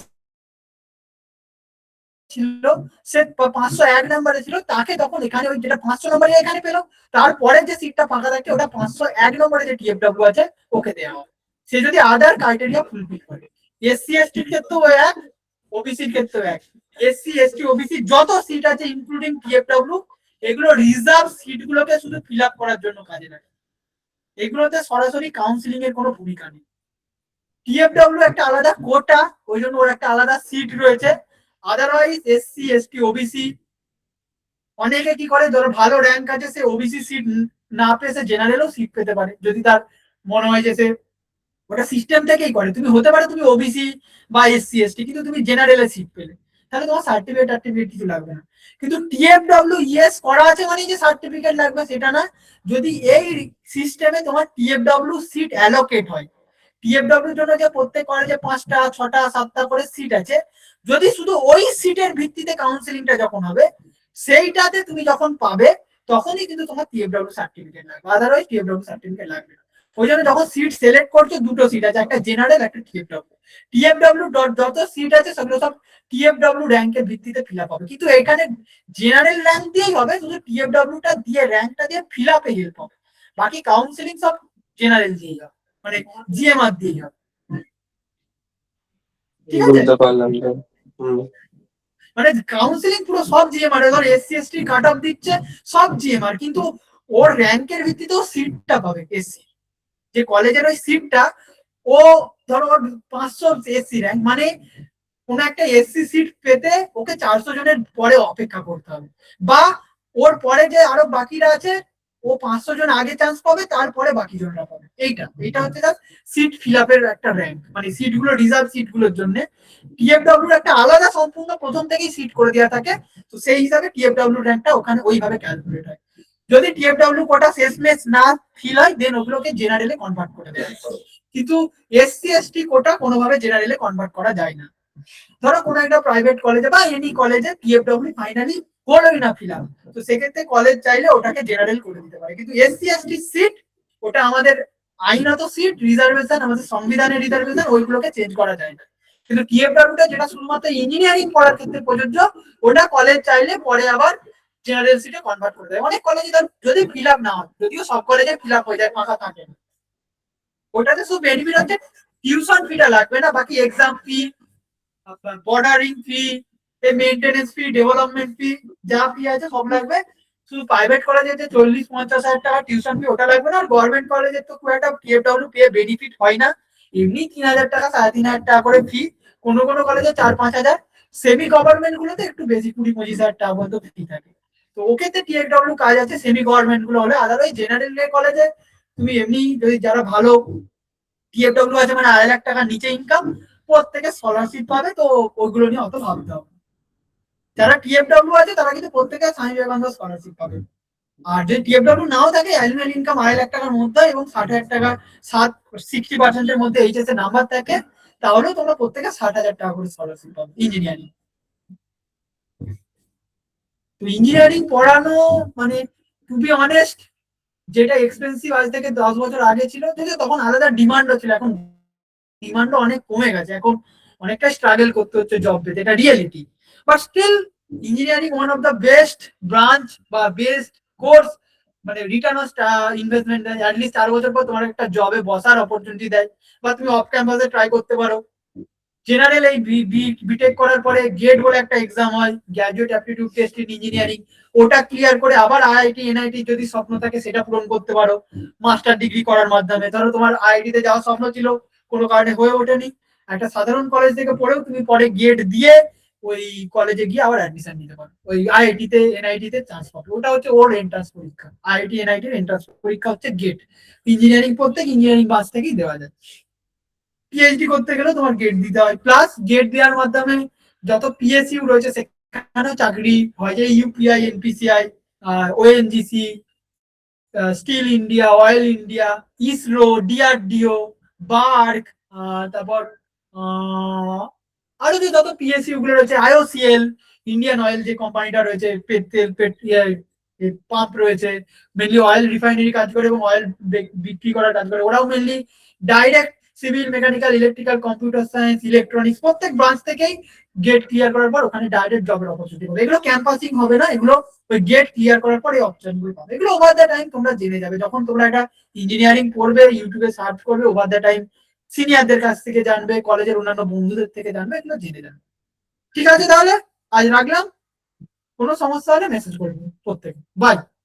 ছিল, সে 501 নম্বরে ছিল, তাকে তখন এখানে ওই যেটা 500 নম্বরে এখানে পেলো, তারপরে যে সিটটা ফাঁকা থাকে ওটা 501 নম্বরে যে টিএফডব্লিউ আছে ওকে দেওয়া হবে, সে যদি আদার ক্রাইটেরিয়া ফুলফিল করে। এসসি এসটির ক্ষেত্রেও এক, ওবিসির ক্ষেত্রেও এক। এসসি এসটি ওবিসি যত সিট আছে ইনক্লুডিং টিএফডব্লিউ, এগুলো রিজার্ভ সিট গুলোকে শুধু ফিল আপ করার জন্য কাজে লাগে, এগুলোতে সরাসরি কাউন্সিলিং এর কোনো ভূমিকা নেই। টিএফডব্লিউ একটা আলাদা কোটা, ওই জন্য ওর একটা আলাদা সিট রয়েছে। আদারওয়াইজ এসসি এসটি ওবিসি অনেকে কি করে, ধরো ভালো র্যাঙ্ক আছে, সে ওবিসি সিট না পেয়ে সে জেনারেলও সিট পেতে পারে, যদি তার মনে হয় যে সে ওটা সিস্টেম থেকেই করে। তুমি হতে পারে তুমি ওবিসি বা এসসি এসটি, কিন্তু তুমি জেনারেলে সিট পেলে, তাহলে তোমার সার্টিফিকেট কিছু লাগবে না। কিন্তু টিএফডব্লিউ ইএস করা আছে মানে যে সার্টিফিকেট লাগবে সেটা না, যদি এই সিস্টেমে তোমার টিএফডব্লিউ সিট অ্যালোকেট হয়, টিএফডব্লিউ জন্য যে প্রত্যেক কলেজে 5টা 6টা 7টা করে সিট আছে, যদি শুধু ওই সিটের ভিত্তিতে কাউন্সিলিংটা যখন হবে, সেইটাতে তুমি যখন পাবে তখনই কিন্তু তোমার টিএফডব্লিউ সার্টিফিকেট লাগবে, আদারওয়াইজ টিএফডব্লিউ সার্টিফিকেট লাগবে না। ওই জন্য যখন সিট সিলেক্ট করছো, দুটো সিট আছে, একটা জেনারেল একটা টিএফডব্লিউ। টিএফডব্লিউ যত সিট আছে সেগুলো সব টিএফডব্লিউ র্যাঙ্কের ভিত্তিতে ফিল আপ হবে, কিন্তু এখানে জেনারেল র্যাঙ্ক দিয়েই হবে, শুধু টিএফডব্লিউটা দিয়ে র্যাঙ্কটা দিয়ে ফিল আপে হেল্প হবে, বাকি কাউন্সিলিং সব জেনারেল দিয়েই হবে, মানে জিএমআর দিয়েই হবে। ঠিক আছে, বুঝতে পারলাম তো। মানে কাউন্সিলিং পুরো সব জিএমআর, ধর এসসি এসটি কাট অফ দিচ্ছে সব জিএমআর, কিন্তু ওর র্যাঙ্কের ভিত্তিতেও সিটটা পাবে। এসসি যে কলেজের ওই সিটটা, ও ধরো ওর 500 এসসি র্যাঙ্ক, মানে কোন একটা এসসি সিট পেতে ওকে 400 জনের পরে অপেক্ষা করতে হবে, বা ওর পরে যে আরো বাকিরা আছে ও 500 জন আগে চান্স পাবে, তারপরে বাকি জনরা পাবে। এইটা হচ্ছে তার সিট ফিল আপের একটা র্যাঙ্ক, মানে সিট গুলো রিজার্ভ সিট গুলোর জন্য টিএফডব্লিউ একটা আলাদা সম্পূর্ণ প্রথম থেকেই সিট করে দেওয়া থাকে, তো সেই হিসাবে টিএফডব্লিউ র্যাঙ্কটা ওখানে ওইভাবে ক্যালকুলেট হয়। যদি টিএফডব্লিউ কোটা শেষমেশ না ফিল হয়, দেন ওগুলোকে জেনারেলে কনভার্ট করে দেওয়া হয়, কিন্তু এসসি এসটি কোটা কোনোভাবে জেনারেলে কনভার্ট করা যায় না। ধরো কোনো একটা প্রাইভেট কলেজে বা এনি কলেজে টিএফডব্লিউ ফাইনালি হলোই না ফিল আপ, তো সেক্ষেত্রে কলেজ চাইলে ওটাকে জেনারেল করে দিতে পারে, কিন্তু এসসি এসটি সিট ওটা আমাদের আইনত সিট, রিজার্ভেশন, আমাদের সংবিধানের রিজার্ভেশন, ওইগুলোকে চেঞ্জ করা যায় না। কিন্তু টিএফডব্লিউটা যেটা শুধুমাত্র ইঞ্জিনিয়ারিং পড়ার ক্ষেত্রে প্রযোজ্য, ওটা কলেজ চাইলে পরে আবার জেনারেল সিটে কনভার্ট করে দেয়। অনেক কলেজে যদি ফিল আপ না হয়, যদিও সব কলেজে ফিল আপ হয়ে যায়, ফাঁকা থাকে না, ওটাতে শুধু বেনিফিট হচ্ছে টিউশন ফিটা লাগবে না, বাকি এক্সাম ফি, বর্ডারিং ফি, মেইনটেনেন্স ফি, ডেভেলপমেন্ট ফি, যা ফি আছে সব লাগবে। শুধু প্রাইভেট কলেজে যে 40-50 হাজার টাকা টিউশন ফি ওটা লাগবে না, আর গভর্নমেন্ট কলেজে তো খুব একটা টিএফডব্লিউ পেয়ে বেনিফিট হয় না, এমনি 3000 টাকা 3500 টাকা করে ফি, কোনো কোনো কলেজে 4-5 হাজার, সেমি গভর্নমেন্ট গুলোতে একটু বেশি 20-25 হাজার টাকা পর্যন্ত ফি থাকে। তো ওকেতে টিএফডব্লিউ কাজ আছে সেমি গভর্নমেন্ট গুলো হলে, আদারওয়াইজ জেনারেল কলেজে তুমি এমনি যদি যারা ভালো টিএফডব্লিউ আছে মানে 2.5 লাখ টাকার নিচে ইনকাম, প্রত্যেকে স্কলারশিপ পাবে, তো ওইগুলো নিয়ে অত ভাবতে হবে। যারা টিএফডব্লিউ আছে তারা কিন্তু প্রত্যেকে স্বামী বিবেকানন্দ স্কলারশিপ পাবে, আর যদি টিএফডব্লিউ নাও থাকে, অ্যানুয়াল ইনকাম 2.5 লাখ টাকার মধ্যে এবং 60,000 টাকা 60% মধ্যে এইচএস এর নাম্বার থাকে, তাহলেও তোমরা প্রত্যেকে 60,000 টাকা করে স্কলারশিপ পাবে ইঞ্জিনিয়ারিং। তো ইঞ্জিনিয়ারিং পড়ানো মানে টু বি অনেস্ট, যেটা এক্সপেন্সিভ আজ থেকে 10 বছর আগে ছিল, যদিও তখন আলাদা ডিমান্ডও ছিল, এখন ডিমান্ডও অনেক কমে গেছে, এখন অনেকটা স্ট্রাগল করতে হচ্ছে জব পেতে, এটা reality. But still engineering one of the best branch বা বেস্ট কোর্স, মানে রিটার্ন অফ ইনভেস্টমেন্ট দেয়, অ্যাটলিস্ট 4 বছর পর তোমার একটা জবে বসার অপরচুনিটি দেয়, বা তুমি অফ ক্যাম্পাসে ট্রাই করতে পারো। জেনারেল এই বিটেক করার পরে গেট বলে একটা এক্সাম হয়, graduate aptitude test in engineering, ওটা ক্লিয়ার করে আবার আইআইটি এনআইটি যদি স্বপ্ন থাকে সেটা পূরণ করতে পারো মাস্টার ডিগ্রি করার মাধ্যমে। ধরো তোমার আইআইটি তে যাওয়ার স্বপ্ন ছিল, কোনো কারণে হয়ে ওঠেনি, একটা সাধারণ কলেজ থেকে পড়েও তুমি পরে গেট দিয়ে ওই কলেজে গিয়ে আবার অ্যাডমিশন নিতে পারো, ওই আইআইটি তে এনআইটি তে চান্স পাবে। ওটা হচ্ছে ওর এন্ট্রান্স পরীক্ষা, আইআইটি এনআইটির এন্ট্রান্স পরীক্ষা হচ্ছে গেট। ইঞ্জিনিয়ারিং পড়তে ইঞ্জিনিয়ারিং বাস থেকেই দেওয়া যায়। পিএইচডি করতে গেলে তোমার গেট দিতে হয়, প্লাস গেট দেওয়ার মাধ্যমে যত পিএসইউ রয়েছে সেখানেও চাকরি হয়, যে UPI, NPCI, ONGC, Steel India, Oil India, ISRO, DRDO, BARC, তারপর আরো যে যত পিএসইউ গুলো রয়েছে, আইওসিএল, ইন্ডিয়ান অয়েল যে কোম্পানিটা রয়েছে, পাম্প রয়েছে, মেনলি অয়েল রিফাইনারি কাজ করে এবং অয়েল বিক্রি করার কাজ করে, ওরাও mainly direct civil, mechanical, electrical, computer science, electronics, প্রত্যেক ব্রাঞ্চ থেকেই গেট ক্লিয়ার করার পর ওখানে ডাইরেক্ট জবের অপরচুনিটি হবে। এগুলো ক্যাম্পাসিং হবে না, এগুলো ওই গেট ক্লিয়ার করার পর এই অপশন গুলো পাবে। এগুলো ওভার দ্য টাইম তোমরা জেনে যাবে, যখন তোমরা একটা ইঞ্জিনিয়ারিং পড়বে, ইউটিউবে সার্চ করবে, ওভার দ্য টাইম সিনিয়রদের কাছ থেকে জানবে, কলেজের অন্যান্য বন্ধুদের থেকে জানবে, এগুলো জেনে যাবে। ঠিক আছে, তাহলে আজ রাখলাম, কোনো সমস্যা হলে মেসেজ করবে প্রত্যেকে। বাই।